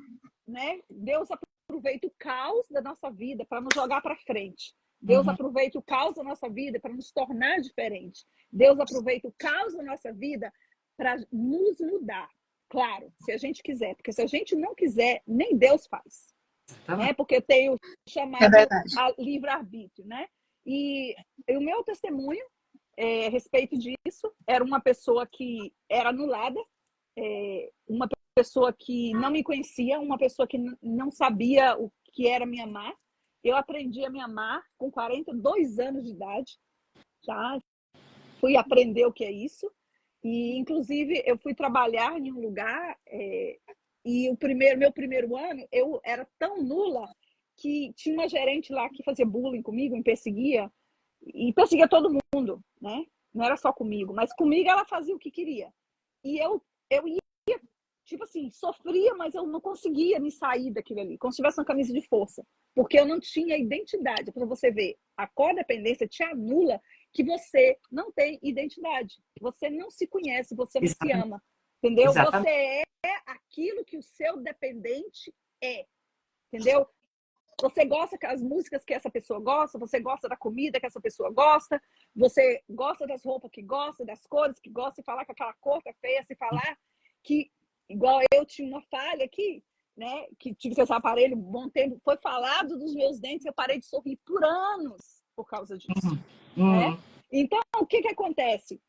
[SPEAKER 1] né? Deus aproveita o caos da nossa vida para nos jogar para frente. Deus aproveita o caos da nossa vida para nos tornar diferente. Deus aproveita o caos da nossa vida para nos mudar. Claro, se a gente quiser, porque se a gente não quiser, nem Deus faz. Né? Porque eu tenho chamado a livre-arbítrio, né? E o meu testemunho a respeito disso era uma pessoa que era anulada, uma pessoa que não me conhecia, uma pessoa que não sabia o que era me amar. Eu aprendi a me amar com 42 anos de idade, tá? Fui aprender o que é isso. E, inclusive, eu fui trabalhar em um lugar e meu primeiro ano, eu era tão nula que tinha uma gerente lá que fazia bullying comigo, me perseguia, e perseguia todo mundo, né? Não era só comigo, mas comigo ela fazia o que queria. E eu ia, tipo assim, sofria, mas eu não conseguia me sair daquilo ali, como se tivesse uma camisa de força, porque eu não tinha identidade. Para você ver, a codependência te anula que você não tem identidade, você não se conhece, você não se ama, entendeu? Exatamente. Você é aquilo que o seu dependente é, entendeu? Você gosta das músicas que essa pessoa gosta, você gosta da comida que essa pessoa gosta, você gosta das roupas que gosta, das cores que gosta, e falar que aquela cor é feia, se falar que, igual eu tinha uma falha aqui, né, que tive esse aparelho um bom tempo, foi falado dos meus dentes, eu parei de sorrir por anos por causa disso. Né? Então, o que acontece?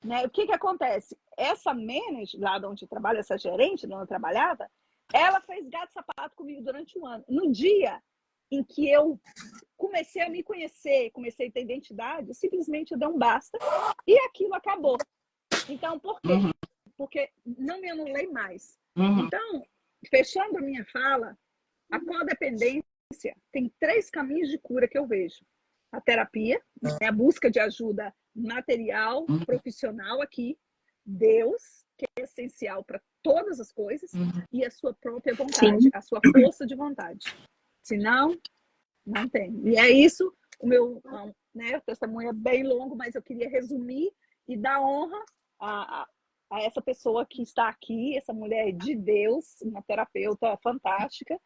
[SPEAKER 1] Né? O que acontece? Essa manager, lá de onde eu trabalho, essa gerente, onde eu trabalhava, ela fez gato e sapato comigo durante um ano. No dia em que eu comecei a me conhecer, comecei a ter identidade, simplesmente eu dei um basta e aquilo acabou. Então, por quê? Porque não me anulei mais. Então, fechando a minha fala, a codependência tem 3 caminhos de cura que eu vejo. A terapia, a busca de ajuda material, profissional aqui, Deus, que é essencial para todas as coisas, e a sua própria vontade, a sua força de vontade. Senão, não tem. E é isso, o meu testemunho é bem longo, mas eu queria resumir e dar honra a essa pessoa que está aqui, essa mulher de Deus, uma terapeuta fantástica.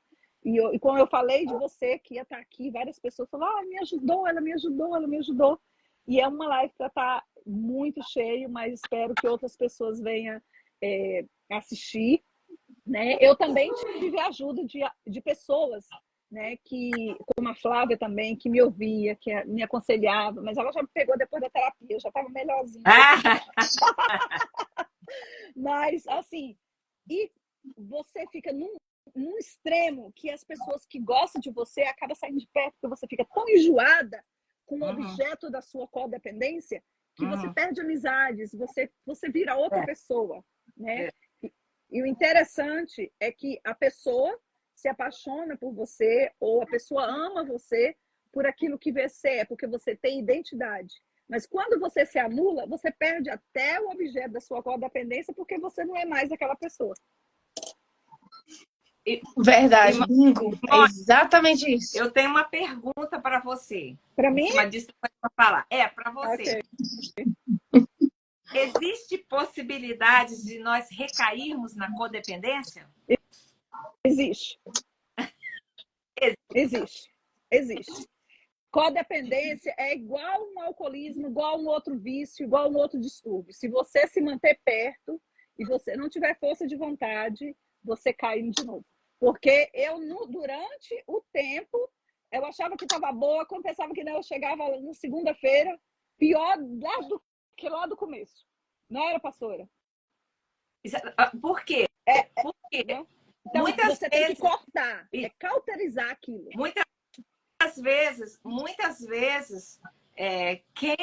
[SPEAKER 1] E como eu falei de você, que ia estar aqui, várias pessoas falaram, me ajudou, ela me ajudou, ela me ajudou. E é uma live que está muito cheio, mas espero que outras pessoas venham assistir. Né? Eu também tive a ajuda de pessoas, né, que, como a Flávia também, que me ouvia, que me aconselhava, mas ela já me pegou depois da terapia, eu já estava melhorzinha. Mas, assim, e você fica num extremo que as pessoas que gostam de você acabam saindo de perto, porque você fica tão enjoada com o objeto da sua codependência que você perde amizades, você vira outra pessoa, né? E o interessante é que a pessoa se apaixona por você ou a pessoa ama você por aquilo que você é, porque você tem identidade. Mas quando você se anula, você perde até o objeto da sua codependência porque você não é mais aquela pessoa.
[SPEAKER 2] Verdade, bingo. É exatamente isso.
[SPEAKER 3] Eu tenho uma pergunta para você.
[SPEAKER 1] Para mim?
[SPEAKER 3] Em cima disso, para falar. Para você. Okay. Existe possibilidade de nós recairmos na codependência?
[SPEAKER 1] Existe. Existe. Codependência é igual um alcoolismo, igual um outro vício, igual um outro distúrbio. Se você se manter perto e você não tiver força de vontade, você cai de novo. Porque eu, durante o tempo, eu achava que estava boa, quando pensava que não, eu chegava na segunda-feira, pior do que lá do começo. Não era, pastora?
[SPEAKER 3] Por quê? Por quê?
[SPEAKER 1] Então, você tem que cortar, cauterizar aquilo.
[SPEAKER 3] Muitas vezes, quem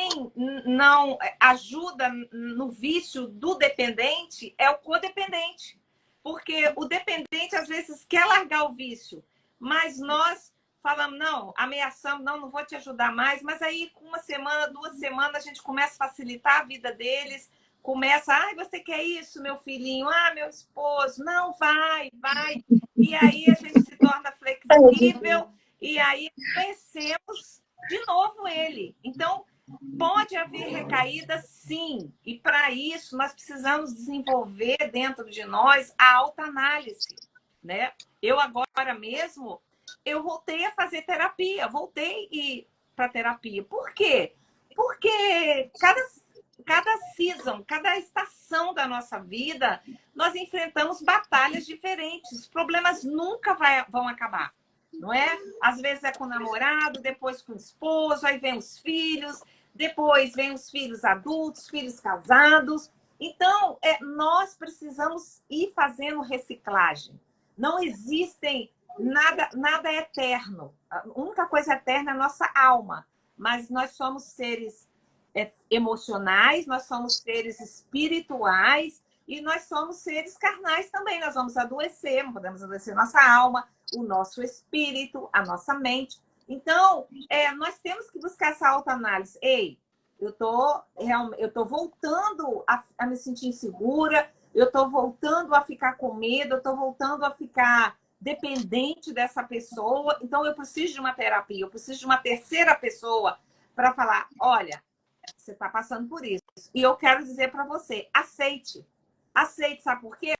[SPEAKER 3] não ajuda no vício do dependente é o codependente. Porque o dependente, às vezes, quer largar o vício, mas nós falamos, não, ameaçamos, não vou te ajudar mais. Mas aí, com 1 semana, 2 semanas, a gente começa a facilitar a vida deles, começa, você quer isso, meu filhinho? Meu esposo, não, vai. E aí a gente se torna flexível, e aí conhecemos de novo ele. Então, pode haver recaída, sim. E para isso, nós precisamos desenvolver dentro de nós a autoanálise, né? Eu agora mesmo, eu voltei a fazer terapia, voltei para terapia. Por quê? Porque cada season, cada estação da nossa vida, nós enfrentamos batalhas diferentes. Os problemas nunca vão acabar, não é? Às vezes é com o namorado, depois com o esposo, aí vem os filhos, depois vem os filhos adultos, filhos casados. Então, nós precisamos ir fazendo reciclagem. Não existem nada é eterno. A única coisa eterna é a nossa alma. Mas nós somos seres emocionais, nós somos seres espirituais e nós somos seres carnais também. Nós vamos adoecer, podemos adoecer nossa alma, o nosso espírito, a nossa mente. Então, nós temos que buscar essa autoanálise. Ei, eu tô voltando a me sentir insegura, eu tô voltando a ficar com medo, eu tô voltando a ficar dependente dessa pessoa. Então, eu preciso de uma terapia, eu preciso de uma terceira pessoa para falar, olha, você está passando por isso. E eu quero dizer para você, aceite. Aceite, sabe por quê?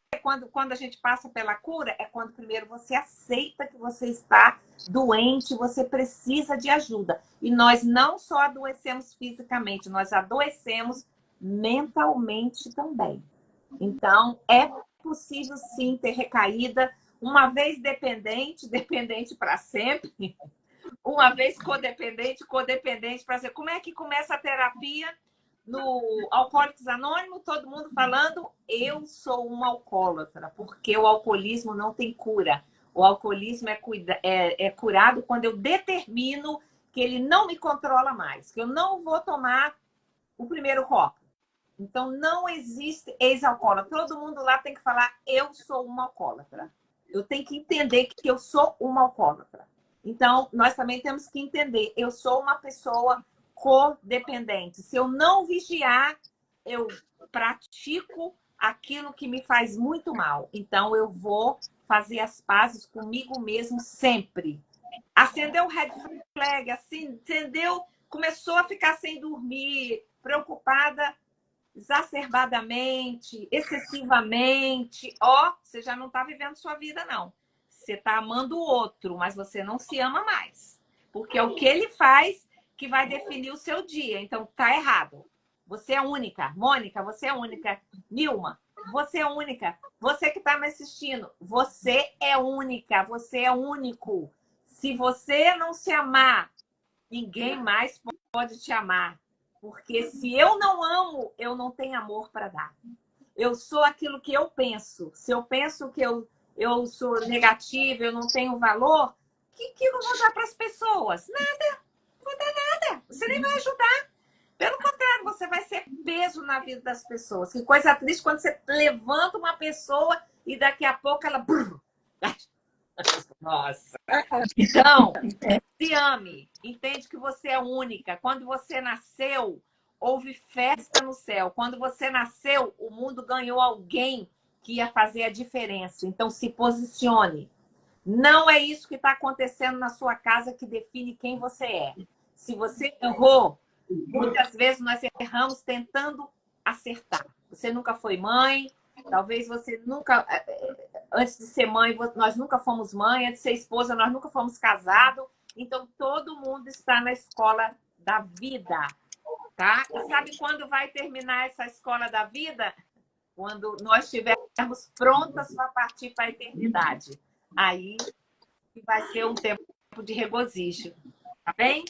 [SPEAKER 3] Quando a gente passa pela cura, é quando primeiro você aceita que você está doente, você precisa de ajuda. E nós não só adoecemos fisicamente, nós adoecemos mentalmente também. Então, é possível sim ter recaída, uma vez dependente para sempre, uma vez codependente para ser. Como é que começa a terapia no Alcoólicos Anônimos? Todo mundo falando, eu sou um alcoólatra, porque o alcoolismo não tem cura. O alcoolismo é curado quando eu determino que ele não me controla mais, que eu não vou tomar o primeiro copo. Então, não existe ex-alcoólatra. Todo mundo lá tem que falar, eu sou uma alcoólatra. Eu tenho que entender que eu sou uma alcoólatra. Então, nós também temos que entender, eu sou uma pessoa codependente. Se eu não vigiar, eu pratico aquilo que me faz muito mal. Então, eu vou fazer as pazes comigo mesmo sempre. Acendeu o red flag, acendeu, começou a ficar sem dormir, preocupada exacerbadamente, excessivamente. Você já não está vivendo sua vida, não. Você está amando o outro, mas você não se ama mais. Porque é o que ele faz que vai definir o seu dia. Então, tá errado. Você é única. Mônica, você é única. Nilma, você é única. Você que está me assistindo, você é única. Você é único. Se você não se amar, ninguém mais pode te amar. Porque se eu não amo, eu não tenho amor para dar. Eu sou aquilo que eu penso. Se eu penso que eu sou negativa, eu não tenho valor, o que eu vou dar para as pessoas? Nada. Não vou dar nada. Você nem vai ajudar. Pelo contrário, você vai ser peso na vida das pessoas. Que coisa triste quando você levanta uma pessoa e daqui a pouco ela... Nossa. Então, se ame. Entende que você é única. Quando você nasceu, houve festa no céu. Quando você nasceu, o mundo ganhou alguém que ia fazer a diferença. Então, se posicione. Não é isso que está acontecendo na sua casa que define quem você é. Se você errou, muitas vezes nós erramos tentando acertar. Você nunca foi mãe, talvez você nunca... Antes de ser mãe, nós nunca fomos mãe. Antes de ser esposa, nós nunca fomos casados. Então, todo mundo está na escola da vida, tá? E sabe quando vai terminar essa escola da vida? Quando nós estivermos prontas para partir para a eternidade. Aí vai ser um tempo de regozijo. Tá bem?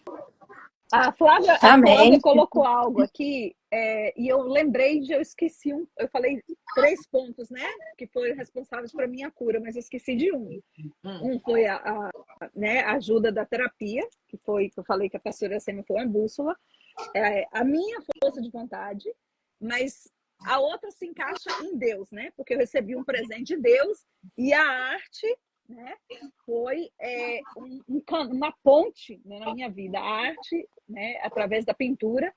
[SPEAKER 1] A Flávia
[SPEAKER 2] Amém.
[SPEAKER 1] colocou algo aqui, e eu lembrei eu esqueci eu falei 3 pontos, né? Que foram responsáveis para minha cura, mas eu esqueci de um. Um foi né, a ajuda da terapia, que eu falei que a pastora Iracema foi uma bússola, a minha força de vontade, mas a outra se encaixa em Deus, né? Porque eu recebi um presente de Deus e a arte, né, foi uma ponte, né, na minha vida. A arte, né, através da pintura,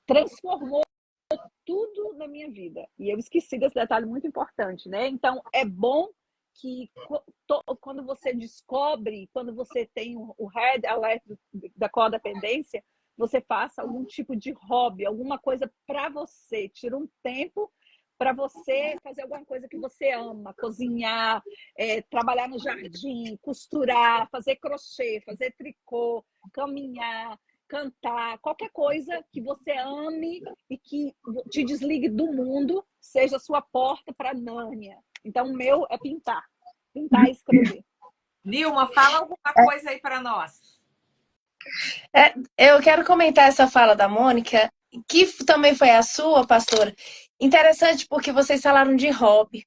[SPEAKER 1] transformou tudo na minha vida. E eu esqueci desse detalhe muito importante, né? Então, é bom que quando você descobre, quando você tem o red alert da codependência, você faça algum tipo de hobby, alguma coisa para você. Tira um tempo para você fazer alguma coisa que você ama, cozinhar, trabalhar no jardim, costurar, fazer crochê, fazer tricô, caminhar, cantar, qualquer coisa que você ame e que te desligue do mundo, seja a sua porta para Nárnia. Então, o meu é pintar e escrever.
[SPEAKER 3] Nilma, fala alguma coisa aí para nós.
[SPEAKER 2] Eu quero comentar essa fala da Mônica, que também foi a sua, pastora. Interessante porque vocês falaram de hobby.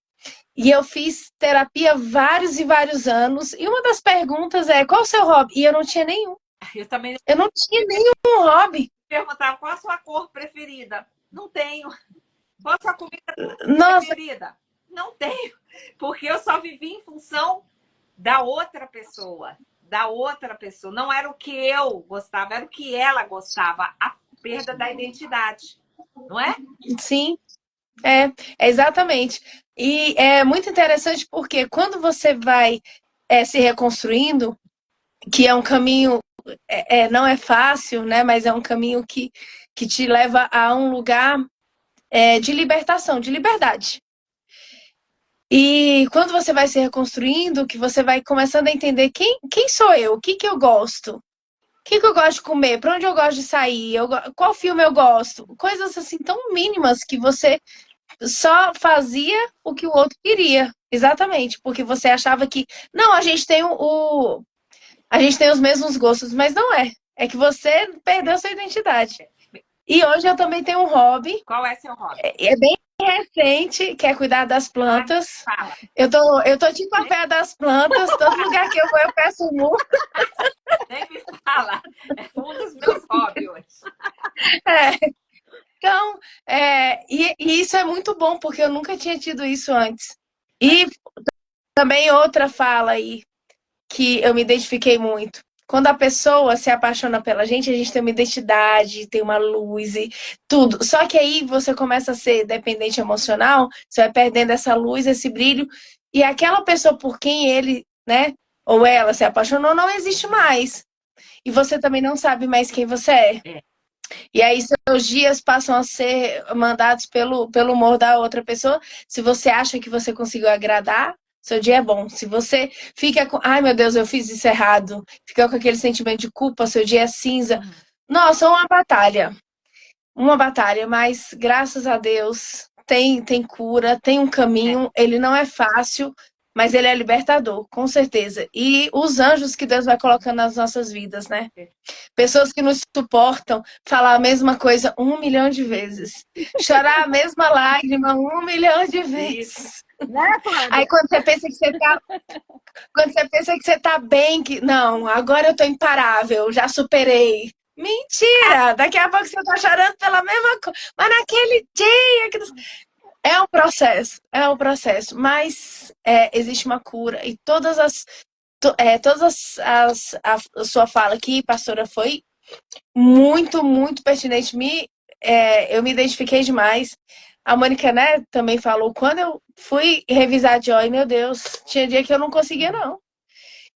[SPEAKER 2] E eu fiz terapia vários e vários anos. E uma das perguntas é, qual o seu hobby? E eu não tinha nenhum. Eu não tinha nenhum hobby.
[SPEAKER 3] Perguntar qual a sua cor preferida? Não tenho. Qual a sua comida preferida? Não tenho. Porque eu só vivi em função da outra pessoa. Não era o que eu gostava, era o que ela gostava. A perda da identidade. Não é?
[SPEAKER 2] Sim, exatamente. E é muito interessante porque quando você vai se reconstruindo, que é um caminho, não é fácil, né? Mas é um caminho que te leva a um lugar de libertação, de liberdade. E quando você vai se reconstruindo, que você vai começando a entender quem sou eu, o que eu gosto, o que eu gosto de comer, para onde eu gosto de sair, qual filme eu gosto, coisas assim tão mínimas que você só fazia o que o outro queria, exatamente, porque você achava que não, a gente tem a gente tem os mesmos gostos, mas não é. É que você perdeu sua identidade. E hoje eu também tenho um hobby.
[SPEAKER 3] Qual é seu hobby?
[SPEAKER 2] É bem recente, que é cuidar das plantas. Eu tô tipo a fé das plantas, todo lugar que eu vou eu peço muito.
[SPEAKER 3] Nem me fala. É um dos meus hobbies hoje.
[SPEAKER 2] Então, e isso é muito bom, porque eu nunca tinha tido isso antes. E também outra fala aí, que eu me identifiquei muito. Quando a pessoa se apaixona pela gente, a gente tem uma identidade, tem uma luz e tudo. Só que aí você começa a ser dependente emocional, você vai perdendo essa luz, esse brilho, e aquela pessoa por quem ele, né, ou ela se apaixonou, não existe mais. E você também não sabe mais quem você é. E aí seus dias passam a ser mandados pelo humor da outra pessoa. Se você acha que você conseguiu agradar, seu dia é bom. Se você fica com, ai meu Deus, eu fiz isso errado, fica com aquele sentimento de culpa, seu dia é cinza. Nossa, uma batalha, mas graças a Deus tem cura, tem um caminho, ele não é fácil, mas ele é libertador, com certeza. E os anjos que Deus vai colocando nas nossas vidas, né? Pessoas que nos suportam falar a mesma coisa 1 milhão de vezes. Chorar a mesma lágrima 1 milhão de vezes. Aí quando você pensa que você tá bem, que não, agora eu tô imparável, já superei. Mentira! Daqui a pouco você tá chorando pela mesma coisa. Mas naquele dia é um processo, mas existe uma cura e a sua fala aqui, pastora, foi muito, muito pertinente. Eu me identifiquei demais. A Mônica, né, também falou, quando eu fui revisar Joy, meu Deus, tinha dia que eu não conseguia, não.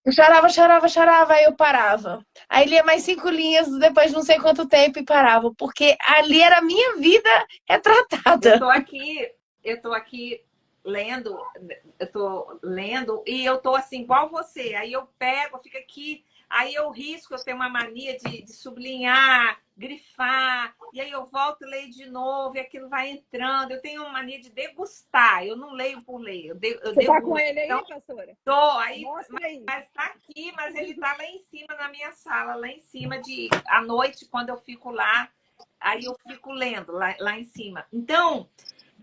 [SPEAKER 2] Eu chorava, aí eu parava. Aí lia mais 5 linhas, depois de não sei quanto tempo, e parava, porque ali era a minha vida retratada.
[SPEAKER 3] Eu tô aqui lendo, e eu tô assim, igual você. Aí eu pego, fico aqui, aí eu risco, eu tenho uma mania de sublinhar, grifar, e aí eu volto e leio de novo, e aquilo vai entrando. Eu tenho uma mania de degustar, eu não leio por ler, eu
[SPEAKER 1] Você
[SPEAKER 3] degusto.
[SPEAKER 1] tá com ele aí,
[SPEAKER 3] Então,
[SPEAKER 1] pastora?
[SPEAKER 3] tô, aí,
[SPEAKER 1] Mostra aí.
[SPEAKER 3] mas tá aqui, mas ele tá lá em cima na minha sala, lá em cima à noite, quando eu fico lá, aí eu fico lendo lá em cima. Então,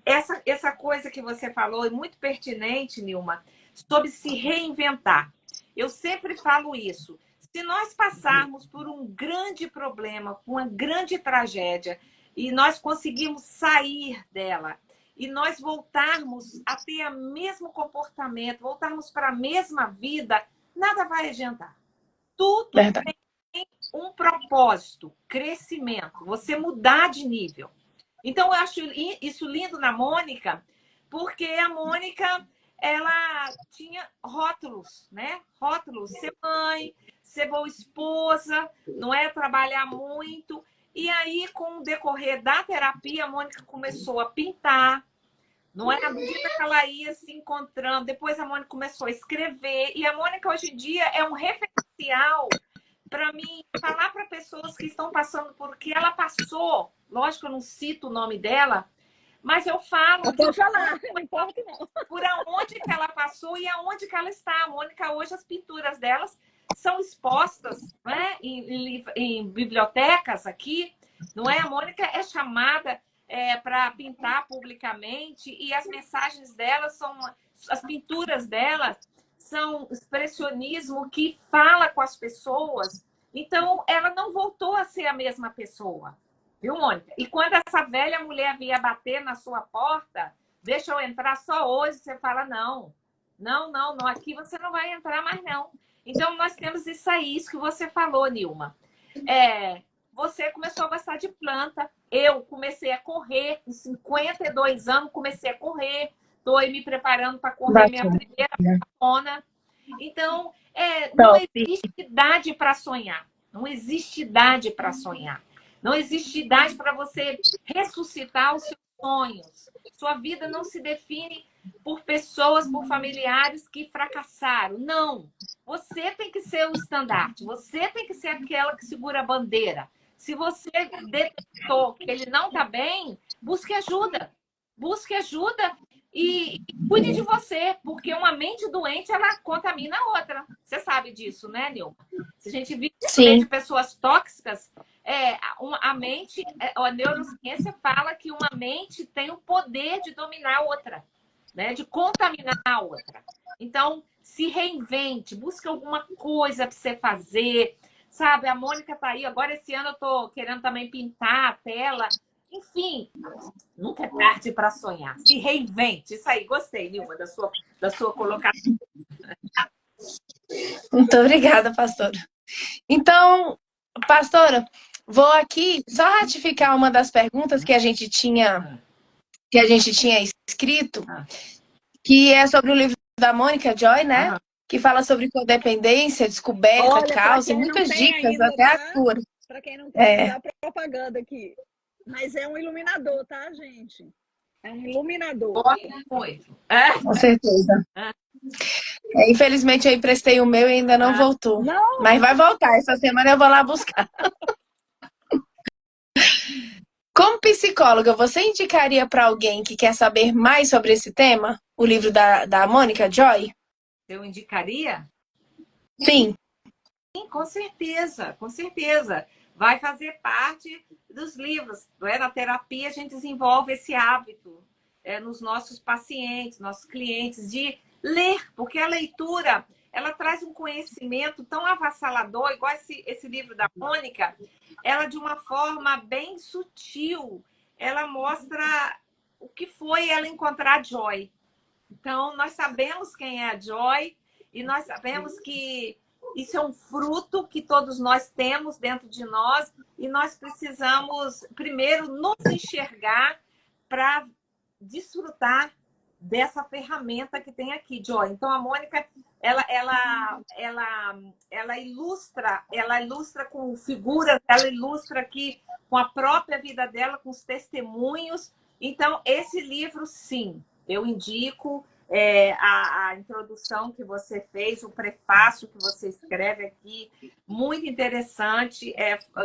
[SPEAKER 3] essa coisa que você falou é muito pertinente, Nilma, sobre se reinventar. Eu sempre falo isso. Se nós passarmos por um grande problema, uma grande tragédia, e nós conseguirmos sair dela, e nós voltarmos a ter o mesmo comportamento, voltarmos para a mesma vida, nada vai adiantar. Tudo
[SPEAKER 2] Verdade.
[SPEAKER 3] tem um propósito, crescimento, você mudar de nível. Então, eu acho isso lindo na Mônica, porque a Mônica, ela tinha rótulos, né? Rótulos, ser mãe, ser boa esposa, não é? Trabalhar muito. E aí, com o decorrer da terapia, a Mônica começou a pintar, não é? À medida que ela ia se encontrando, depois a Mônica começou a escrever, e a Mônica, hoje em dia, é um referencial para mim falar para pessoas que estão passando por o que ela passou. Lógico, eu não cito o nome dela, mas eu falo
[SPEAKER 1] Pode falar, não importa não.
[SPEAKER 3] por aonde que ela passou e aonde que ela está. A Mônica, hoje, as pinturas delas são expostas, né, em bibliotecas aqui, não é? A Mônica é chamada para pintar publicamente, e as mensagens dela são, as pinturas dela são expressionismo que fala com as pessoas. Então, ela não voltou a ser a mesma pessoa. Viu, Mônica? E quando essa velha mulher via bater na sua porta, deixa eu entrar só hoje, você fala, não, aqui você não vai entrar mais, não. Então, nós temos isso aí, isso que você falou, Nilma. Você começou a gostar de planta, eu comecei a correr, com 52 anos, comecei a correr, estou aí me preparando para correr minha primeira maratona. Então, não existe idade para sonhar. Não existe idade para sonhar. Não existe idade para você ressuscitar os seus sonhos. Sua vida não se define por pessoas, por familiares que fracassaram. Não. Você tem que ser o estandarte. Você tem que ser aquela que segura a bandeira. Se você detectou que ele não está bem, busque ajuda. Busque ajuda e cuide de você, porque uma mente doente, ela contamina a outra. Você sabe disso, né, Nilma? Se a gente vive de pessoas tóxicas, a mente, a neurociência fala que uma mente tem o poder de dominar a outra, né? De contaminar a outra. Então, se reinvente, busque alguma coisa para você fazer, sabe? A Mônica tá aí, agora esse ano eu tô querendo também pintar a tela. Enfim, nunca é tarde para sonhar. Se reinvente. Isso aí, gostei, Nilma, da sua colocação.
[SPEAKER 2] Muito obrigada, pastora. Então, pastora, vou aqui só ratificar uma das perguntas que a gente tinha escrito, que é sobre o livro da Mônica Joy, né? Que fala sobre codependência, descoberta, causa, e muitas dicas ainda, até a cura.
[SPEAKER 1] Para quem não tem, dá propaganda aqui. Mas é um iluminador, tá, gente? É um iluminador.
[SPEAKER 2] Com certeza. Infelizmente, eu emprestei o meu e ainda não voltou.
[SPEAKER 1] Não.
[SPEAKER 2] Mas vai voltar. Essa semana eu vou lá buscar. Como psicóloga, você indicaria para alguém que quer saber mais sobre esse tema o livro da Mônica Joy?
[SPEAKER 3] Eu indicaria?
[SPEAKER 2] Sim.
[SPEAKER 3] Sim, com certeza, com certeza. Vai fazer parte dos livros. Na terapia, a gente desenvolve esse hábito nos nossos pacientes, nossos clientes, de ler, porque a leitura, ela traz um conhecimento tão avassalador, igual esse livro da Mônica, ela, de uma forma bem sutil, ela mostra o que foi ela encontrar a Joy. Então, nós sabemos quem é a Joy e nós sabemos que isso é um fruto que todos nós temos dentro de nós e nós precisamos, primeiro, nos enxergar para desfrutar dessa ferramenta que tem aqui, Joy. Então, a Mônica, ela ilustra com figuras, ela ilustra aqui com a própria vida dela, com os testemunhos. Então, esse livro, sim, eu indico a introdução que você fez, o prefácio que você escreve aqui, muito interessante.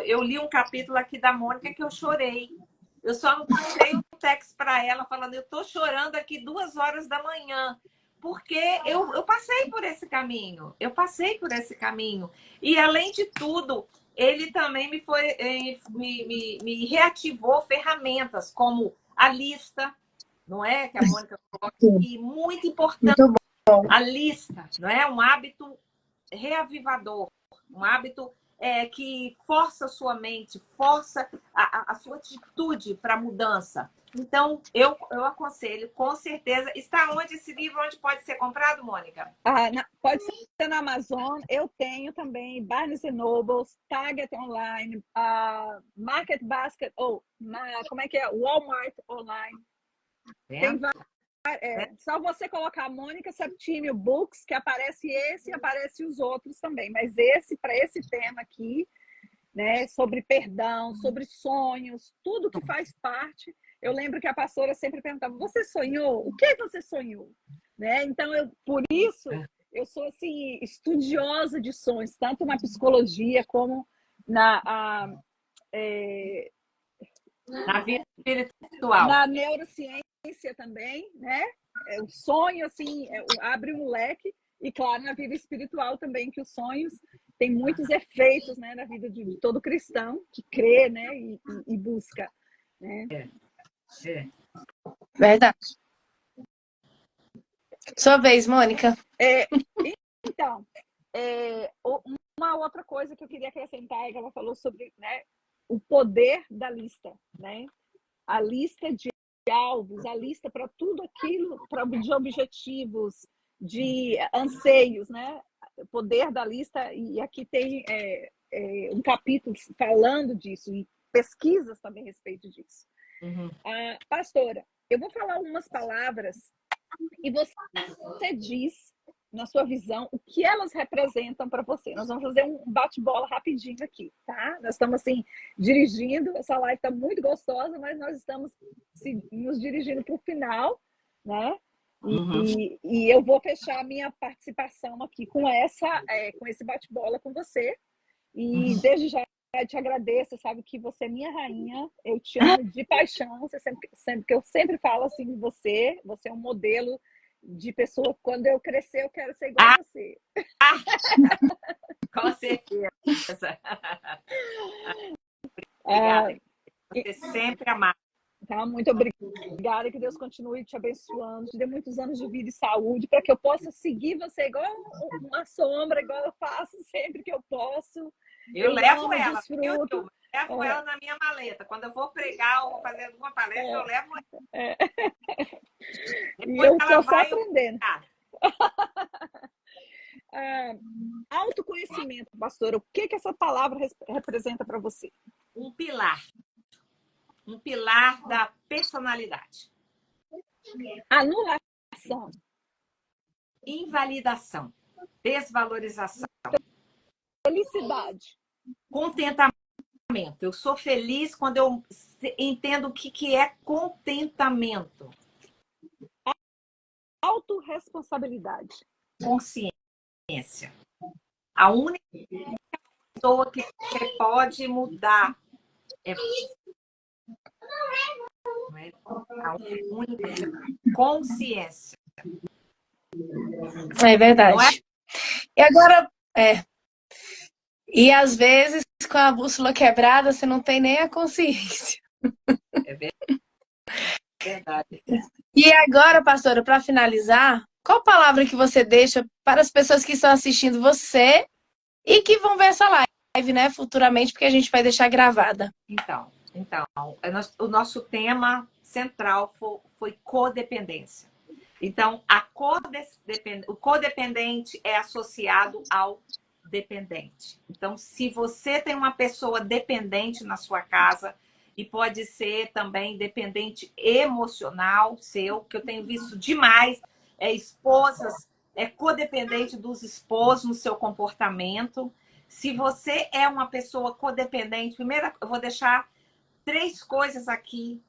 [SPEAKER 3] Eu li um capítulo aqui da Mônica que eu chorei. Eu só não passei um texto para ela falando, eu estou chorando aqui 2 horas da manhã, porque eu passei por esse caminho. Eu passei por esse caminho. E, além de tudo, ele também me reativou ferramentas como a lista, não é? Que a Mônica coloca aqui, muito importante.
[SPEAKER 2] Muito bom.
[SPEAKER 3] A lista, não é? Um hábito reavivador, um hábito que força a sua mente, força a sua atitude para a mudança. Então, eu aconselho, com certeza. Está onde esse livro? Onde pode ser comprado, Mônica?
[SPEAKER 1] Pode ser na Amazon. Eu tenho também Barnes Noble, Target Online, Market Basket, como é que é? Walmart Online. Tem só você colocar Mônica Septimio Books, que aparece esse e aparece os outros também. Mas para esse tema aqui, né, sobre perdão, sobre sonhos, tudo que faz parte. Eu lembro que a pastora sempre perguntava, você sonhou? O que você sonhou? Né? Então, por isso, eu sou assim, estudiosa de sonhos, tanto na psicologia como na
[SPEAKER 3] vida espiritual.
[SPEAKER 1] Na neurociência também, né? O sonho, assim, abre um leque. E, claro, na vida espiritual também, que os sonhos têm muitos efeitos, né, na vida de todo cristão que crê, né, e busca. Né?
[SPEAKER 2] Verdade. Sua vez, Mônica.
[SPEAKER 1] Então, uma outra coisa que eu queria acrescentar é que ela falou sobre, né, o poder da lista, né? A lista de alvos, a lista para tudo aquilo, de objetivos, de anseios, né? O poder da lista, e aqui tem um capítulo falando disso, e pesquisas também a respeito disso. Pastora, eu vou falar algumas palavras e você diz, na sua visão, o que elas representam para você. Nós vamos fazer um bate-bola rapidinho aqui, tá? Nós estamos, assim, dirigindo, essa live está muito gostosa, mas nós estamos nos dirigindo para o final, né? E eu vou fechar a minha participação aqui com esse bate-bola com você. E desde já eu te agradeço, sabe que você é minha rainha, eu te amo de paixão, você que eu sempre falo assim de você é um modelo de pessoa, quando eu crescer eu quero ser igual a você.
[SPEAKER 3] Com certeza. Obrigada. Você sempre amada.
[SPEAKER 1] Tá, muito obrigada, que Deus continue te abençoando, te dê muitos anos de vida e saúde, para que eu possa seguir você igual uma sombra, igual eu faço sempre que eu posso.
[SPEAKER 3] Eu levo ela, desfruto. Eu levo ela na minha maleta. Quando eu vou pregar ou vou fazer alguma palestra, eu levo ela.
[SPEAKER 1] E eu estou só aprendendo. Autoconhecimento, pastora, o que essa palavra representa para você?
[SPEAKER 3] Um pilar da personalidade.
[SPEAKER 1] Anulação.
[SPEAKER 3] Invalidação. Desvalorização.
[SPEAKER 1] Felicidade.
[SPEAKER 3] Contentamento. Eu sou feliz quando eu entendo o que é contentamento.
[SPEAKER 1] Autorresponsabilidade.
[SPEAKER 3] Consciência. A única pessoa que você pode mudar é a única consciência.
[SPEAKER 2] É verdade. E agora, e às vezes, com a bússola quebrada, você não tem nem a consciência.
[SPEAKER 3] É verdade.
[SPEAKER 2] E agora, pastora, para finalizar, qual palavra que você deixa para as pessoas que estão assistindo você e que vão ver essa live, né, futuramente, porque a gente vai deixar gravada?
[SPEAKER 3] Então, o nosso tema central foi codependência. Então, o codependente é associado ao dependente. Então, se você tem uma pessoa dependente na sua casa, e pode ser também dependente emocional seu, que eu tenho visto demais, esposas, codependente dos esposos no seu comportamento. Se você é uma pessoa codependente, primeiro eu vou deixar 3 coisas aqui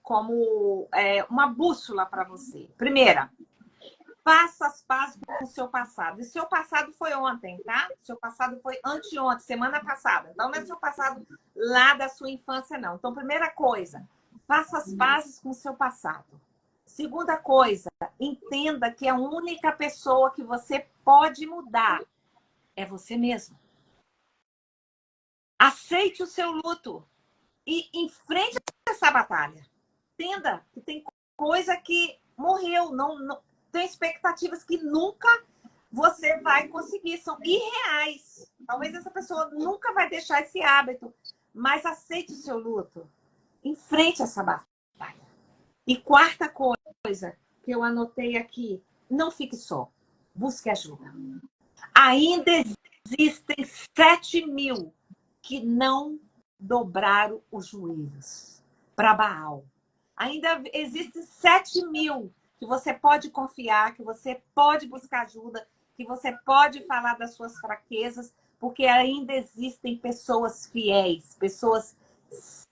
[SPEAKER 3] como uma bússola para você. Primeira, Faça as pazes com o seu passado. E seu passado foi ontem, tá? Seu passado foi anteontem, semana passada. Então, não é seu passado lá da sua infância, não. Então, primeira coisa, faça as pazes com o seu passado. Segunda coisa, entenda que a única pessoa que você pode mudar é você mesmo. Aceite o seu luto e enfrente essa batalha. Entenda que tem coisa que morreu, não tem expectativas que nunca você vai conseguir, são irreais. Talvez essa pessoa nunca vai deixar esse hábito, mas aceite o seu luto. Enfrente essa batalha. E quarta coisa que eu anotei aqui, não fique só, busque ajuda. Ainda existem 7.000 que não dobraram os joelhos para Baal. Ainda existem 7.000 que você pode confiar, que você pode buscar ajuda, que você pode falar das suas fraquezas, porque ainda existem pessoas fiéis, pessoas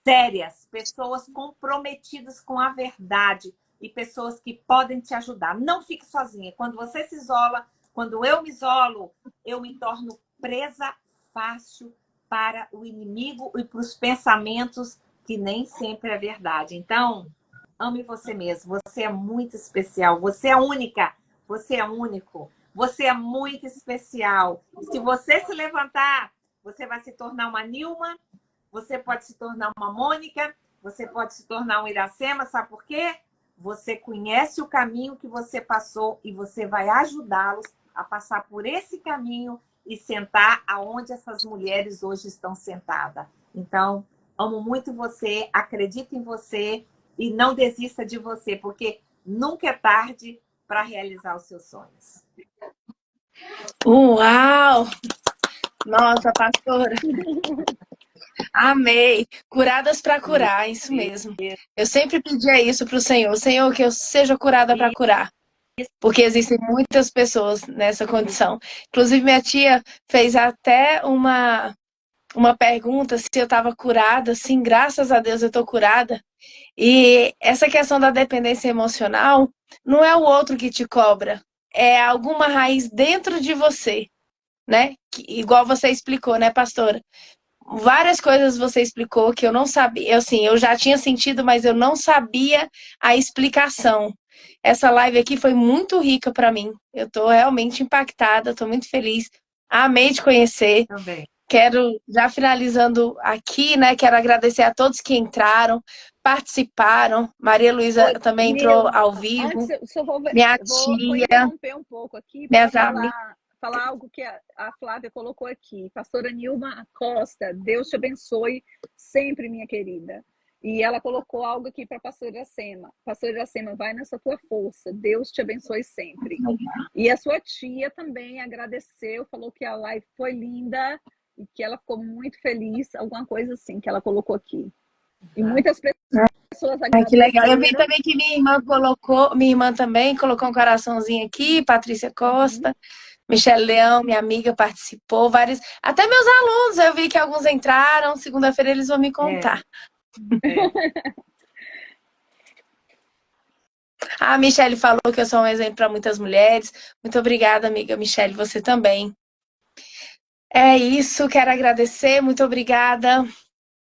[SPEAKER 3] sérias, pessoas comprometidas com a verdade e pessoas que podem te ajudar. Não fique sozinha. Quando você se isola, quando eu me isolo, eu me torno presa fácil para o inimigo e para os pensamentos que nem sempre é verdade. Então, ame você mesmo. Você é muito especial. Você é única. Você é único. Você é muito especial. Se você se levantar, você vai se tornar uma Nilma. Você pode se tornar uma Mônica. Você pode se tornar um Iracema. Sabe por quê? Você conhece o caminho que você passou e você vai ajudá-los a passar por esse caminho e sentar aonde essas mulheres hoje estão sentadas. Então, amo muito você, acredito em você e não desista de você, porque nunca é tarde para realizar os seus sonhos.
[SPEAKER 2] Uau! Nossa, pastora. Amei. Curadas para curar, isso mesmo. Eu sempre pedia isso para o Senhor. Senhor, que eu seja curada para curar. Porque existem muitas pessoas nessa condição. Inclusive, minha tia fez até uma pergunta se eu estava curada. Sim, graças a Deus eu estou curada. E essa questão da dependência emocional não é o outro que te cobra. É alguma raiz dentro de você, né? Igual você explicou, né, pastora? Várias coisas você explicou que eu não sabia. Assim, eu já tinha sentido, mas eu não sabia a explicação. Essa live aqui foi muito rica para mim. Eu estou realmente impactada, estou muito feliz. Amei te conhecer.
[SPEAKER 3] Também.
[SPEAKER 2] Quero, já finalizando aqui, né? Quero agradecer a todos que entraram, participaram. Maria Luísa também entrou
[SPEAKER 1] Nilma,
[SPEAKER 2] ao vivo.
[SPEAKER 1] antes, eu vou
[SPEAKER 2] Minha
[SPEAKER 1] vou
[SPEAKER 2] tia,
[SPEAKER 1] interromper um pouco aqui para
[SPEAKER 2] minhas amigas.
[SPEAKER 1] falar algo que a Flávia colocou aqui. Pastora Nilma Costa, Deus te abençoe sempre, minha querida. E ela colocou algo aqui para a pastora Iracema. Pastora Iracema, vai nessa tua força. Deus te abençoe sempre. E a sua tia também agradeceu, falou que a live foi linda e que ela ficou muito feliz, alguma coisa assim que ela colocou aqui. E muitas pessoas
[SPEAKER 2] Ai, que legal. Eu vi
[SPEAKER 1] agradeceram.
[SPEAKER 2] também que minha irmã também colocou um coraçãozinho aqui, Patrícia Costa, Michelle Leão, minha amiga, participou, vários, até meus alunos, eu vi que alguns entraram, segunda-feira eles vão me contar. A Michelle falou que eu sou um exemplo para muitas mulheres. Muito obrigada, amiga Michelle, você também. É isso, quero agradecer, muito obrigada.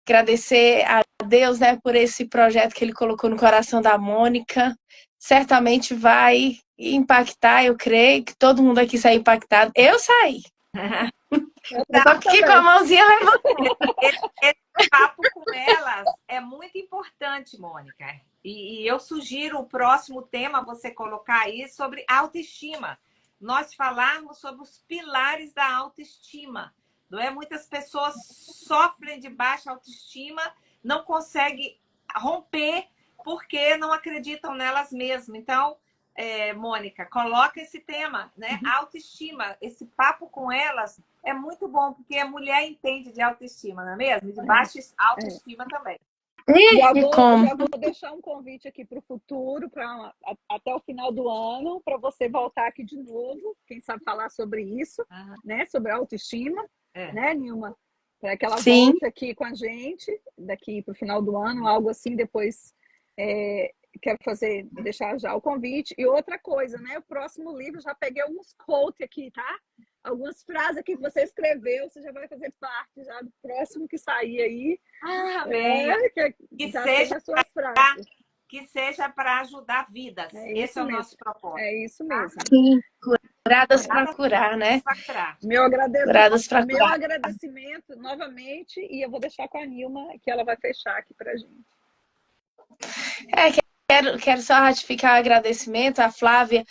[SPEAKER 2] Agradecer a Deus, né, por esse projeto que ele colocou no coração da Mônica. Certamente vai impactar, eu creio que todo mundo aqui saiu impactado. Eu saí. Eu tô aqui com a mãozinha levantada.
[SPEAKER 3] Esse papo com elas é muito importante, Mônica. E eu sugiro o próximo tema você colocar aí sobre autoestima. Nós falarmos sobre os pilares da autoestima. Não é? Muitas pessoas sofrem de baixa autoestima, não conseguem romper porque não acreditam nelas mesmas. Então, Mônica, coloca esse tema, né? Autoestima, esse papo com elas é muito bom, porque a mulher entende de autoestima, não é mesmo? De baixa autoestima também.
[SPEAKER 1] Já vou deixar um convite aqui para o futuro, até o final do ano, para você voltar aqui de novo, quem sabe falar sobre isso, né? Sobre autoestima, né, Nilma? Para que ela volte aqui com a gente, daqui para o final do ano, algo assim, depois quero deixar já o convite. E outra coisa, né? O próximo livro, já peguei alguns quotes aqui, tá? Algumas frases aqui que você escreveu, você já vai fazer parte já do próximo que sair aí.
[SPEAKER 3] Bem,
[SPEAKER 1] Que já seja as suas frases.
[SPEAKER 3] Que seja para ajudar vidas. Esse é o nosso propósito.
[SPEAKER 1] É isso mesmo.
[SPEAKER 2] Sim, curadas para curar, né?
[SPEAKER 1] Meu
[SPEAKER 2] Curadas para curar.
[SPEAKER 1] agradecimento novamente, e eu vou deixar com a Nilma, que ela vai fechar aqui pra gente.
[SPEAKER 2] Quero só ratificar o agradecimento. A Flávia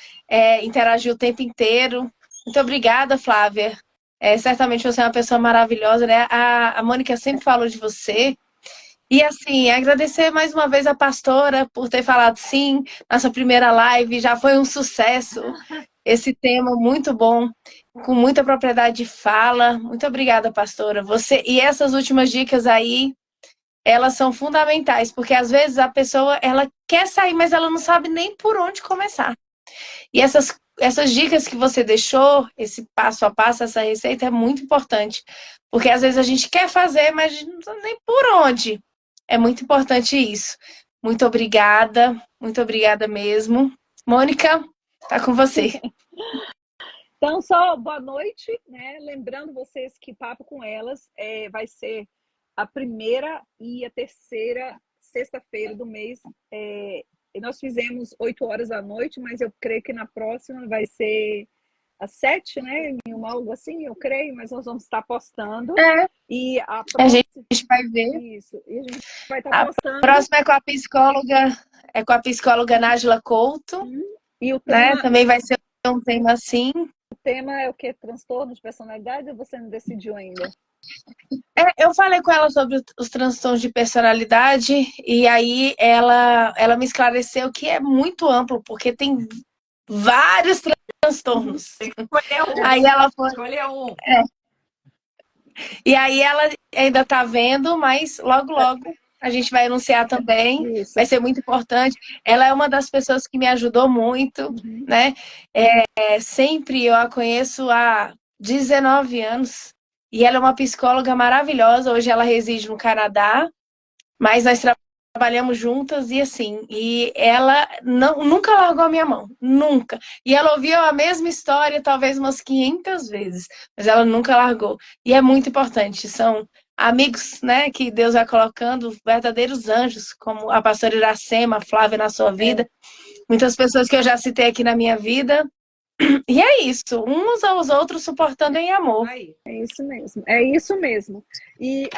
[SPEAKER 2] interagiu o tempo inteiro. Muito obrigada, Flávia. Certamente você é uma pessoa maravilhosa, né? A Mônica sempre falou de você. E assim, agradecer mais uma vez a pastora por ter falado sim. Nossa primeira live já foi um sucesso. Esse tema muito bom, com muita propriedade de fala. Muito obrigada, pastora. E essas últimas dicas aí, elas são fundamentais, porque às vezes a pessoa ela quer sair, mas ela não sabe nem por onde começar. E essas dicas que você deixou, esse passo a passo, essa receita é muito importante, porque às vezes a gente quer fazer, mas não sabe nem por onde. É muito importante isso. Muito obrigada mesmo. Mônica, tá com você.
[SPEAKER 1] Então, só boa noite, né? Lembrando vocês que Papo com Elas vai ser a primeira e a terceira sexta-feira do mês. Nós fizemos 8 horas da noite, mas eu creio que na próxima vai ser às 7, né? Algo assim, eu creio, mas nós vamos estar postando. E a próxima...
[SPEAKER 2] A gente vai ver.
[SPEAKER 1] Isso, e a gente vai estar postando.
[SPEAKER 2] A próxima é com a psicóloga Nájila Couto.
[SPEAKER 1] E o tema...
[SPEAKER 2] né? Também vai ser um tema assim.
[SPEAKER 1] O tema é o quê? Transtorno de personalidade, ou você não decidiu ainda?
[SPEAKER 2] Eu falei com ela sobre os transtornos de personalidade, e aí ela me esclareceu que é muito amplo, porque tem vários transtornos.
[SPEAKER 3] Tem que escolher um.
[SPEAKER 2] Aí ela foi...
[SPEAKER 3] Escolher um.
[SPEAKER 2] E aí ela ainda está vendo, mas logo a gente vai anunciar também.
[SPEAKER 1] Isso.
[SPEAKER 2] Vai ser muito importante. Ela é uma das pessoas que me ajudou muito, né? Sempre eu a conheço há 19 anos. E ela é uma psicóloga maravilhosa. Hoje ela reside no Canadá, mas nós trabalhamos juntas e ela nunca largou a minha mão, nunca. E ela ouviu a mesma história talvez umas 500 vezes, mas ela nunca largou. E é muito importante, são amigos, né, que Deus vai colocando, verdadeiros anjos, como a pastora Iracema, a Flávia na sua vida, muitas pessoas que eu já citei aqui na minha vida. E é isso, uns aos outros suportando em amor.
[SPEAKER 1] É isso mesmo. E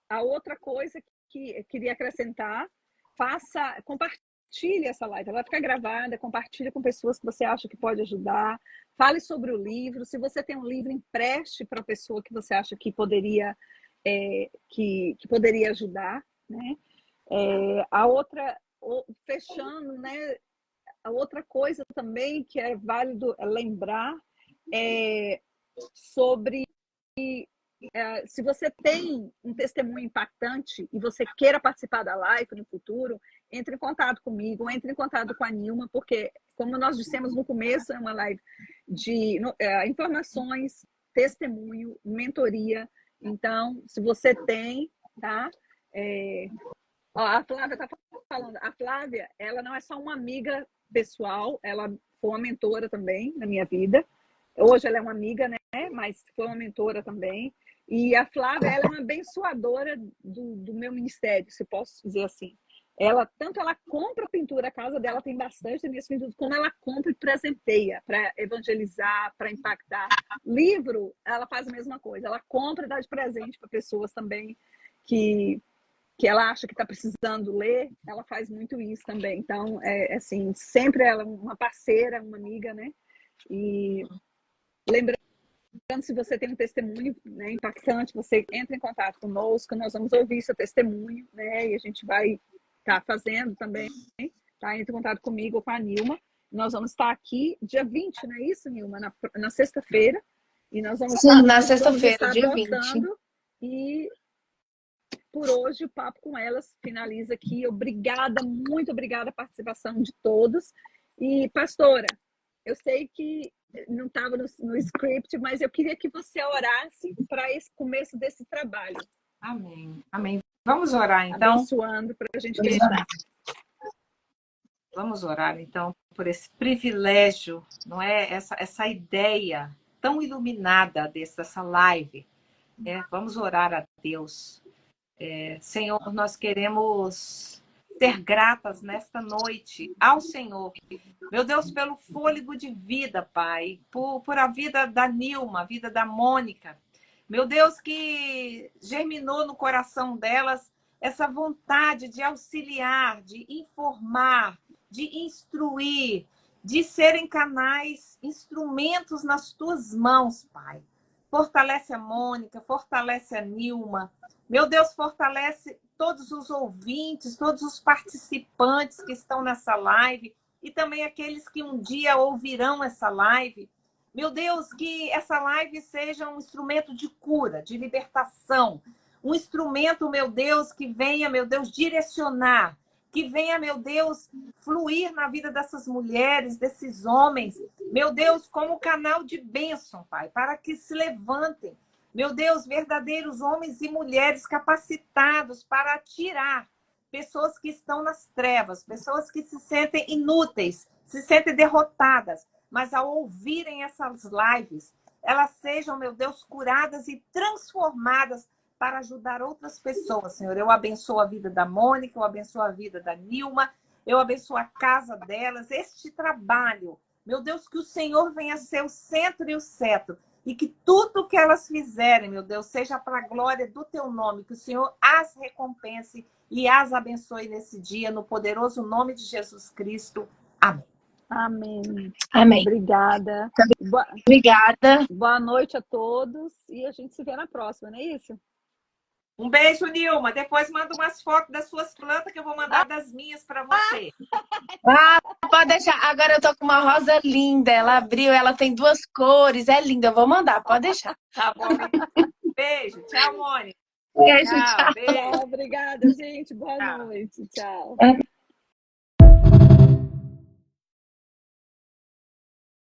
[SPEAKER 1] a outra coisa que eu queria acrescentar, compartilhe essa live, ela vai ficar gravada, compartilhe com pessoas que você acha que pode ajudar, fale sobre o livro, se você tem um livro, empreste para a pessoa que você acha que poderia, que poderia ajudar, né? Fechando, né? A outra coisa também que é válido lembrar sobre se você tem um testemunho impactante e você queira participar da live no futuro, entre em contato comigo, entre em contato com a Nilma, porque, como nós dissemos no começo, é uma live de informações, testemunho, mentoria. Então, se você tem, tá? A Flávia está falando. A Flávia, ela não é só uma amiga pessoal, ela foi uma mentora também na minha vida. Hoje ela é uma amiga, né? Mas foi uma mentora também. E a Flávia, ela é uma abençoadora do meu ministério, se posso dizer assim. Tanto ela compra pintura, a casa dela tem bastante minhas pinturas, como ela compra e presenteia para evangelizar, para impactar. Livro, ela faz a mesma coisa. Ela compra e dá de presente para pessoas também que ela acha que está precisando ler, ela faz muito isso também. Então, assim, sempre ela é uma parceira, uma amiga, né? E lembrando, se você tem um testemunho, né, impactante, você entra em contato conosco, nós vamos ouvir seu testemunho, né? E a gente vai estar fazendo também, tá? Entre em contato comigo ou com a Nilma. Nós vamos estar aqui dia 20, não é isso, Nilma? Na sexta-feira. E nós vamos
[SPEAKER 2] na sexta-feira, dia 20.
[SPEAKER 1] E por hoje o Papo com Elas finaliza aqui. Obrigada, muito obrigada a participação de todos. E, pastora, eu sei que não estava no script, mas eu queria que você orasse para esse começo desse trabalho.
[SPEAKER 3] Amém. Amém. Vamos orar, então?
[SPEAKER 1] Abençoando para a gente fechar.
[SPEAKER 3] Vamos orar, então, por esse privilégio, não é? Essa ideia tão iluminada dessa live. Vamos orar a Deus. Senhor, nós queremos ser gratas nesta noite ao Senhor. Meu Deus, pelo fôlego de vida, Pai, por a vida da Nilma, a vida da Mônica. Meu Deus, que germinou no coração delas essa vontade de auxiliar, de informar, de instruir, de serem canais, instrumentos nas tuas mãos, Pai. Fortalece a Mônica, fortalece a Nilma. Meu Deus, fortalece todos os ouvintes, todos os participantes que estão nessa live e também aqueles que um dia ouvirão essa live. Meu Deus, que essa live seja um instrumento de cura, de libertação. Um instrumento, meu Deus, que venha, meu Deus, direcionar. Que venha, meu Deus, fluir na vida dessas mulheres, desses homens. Meu Deus, como canal de bênção, Pai, para que se levantem. Meu Deus, verdadeiros homens e mulheres capacitados para tirar pessoas que estão nas trevas, pessoas que se sentem inúteis, se sentem derrotadas. Mas ao ouvirem essas lives, elas sejam, meu Deus, curadas e transformadas para ajudar outras pessoas, Senhor. Eu abençoo a vida da Mônica, eu abençoo a vida da Nilma, eu abençoo a casa delas, este trabalho. Meu Deus, que o Senhor venha ser o centro e o cetro, e que tudo que elas fizerem, meu Deus, seja para a glória do teu nome, que o Senhor as recompense e as abençoe nesse dia, no poderoso nome de Jesus Cristo. Amém.
[SPEAKER 1] Amém.
[SPEAKER 2] Amém.
[SPEAKER 1] Obrigada.
[SPEAKER 2] Obrigada.
[SPEAKER 1] Boa noite a todos e a gente se vê na próxima, não é isso?
[SPEAKER 3] Um beijo, Nilma. Depois manda umas fotos das suas plantas que eu vou mandar das minhas para você.
[SPEAKER 2] Pode deixar. Agora eu tô com uma rosa linda. Ela abriu, ela tem 2 cores. É linda. Eu vou mandar, pode deixar.
[SPEAKER 3] Tá bom. Beijo. Tchau, Mônica.
[SPEAKER 2] Beijo, tchau.
[SPEAKER 3] Beijo.
[SPEAKER 1] Obrigada, gente. Boa noite. Tchau.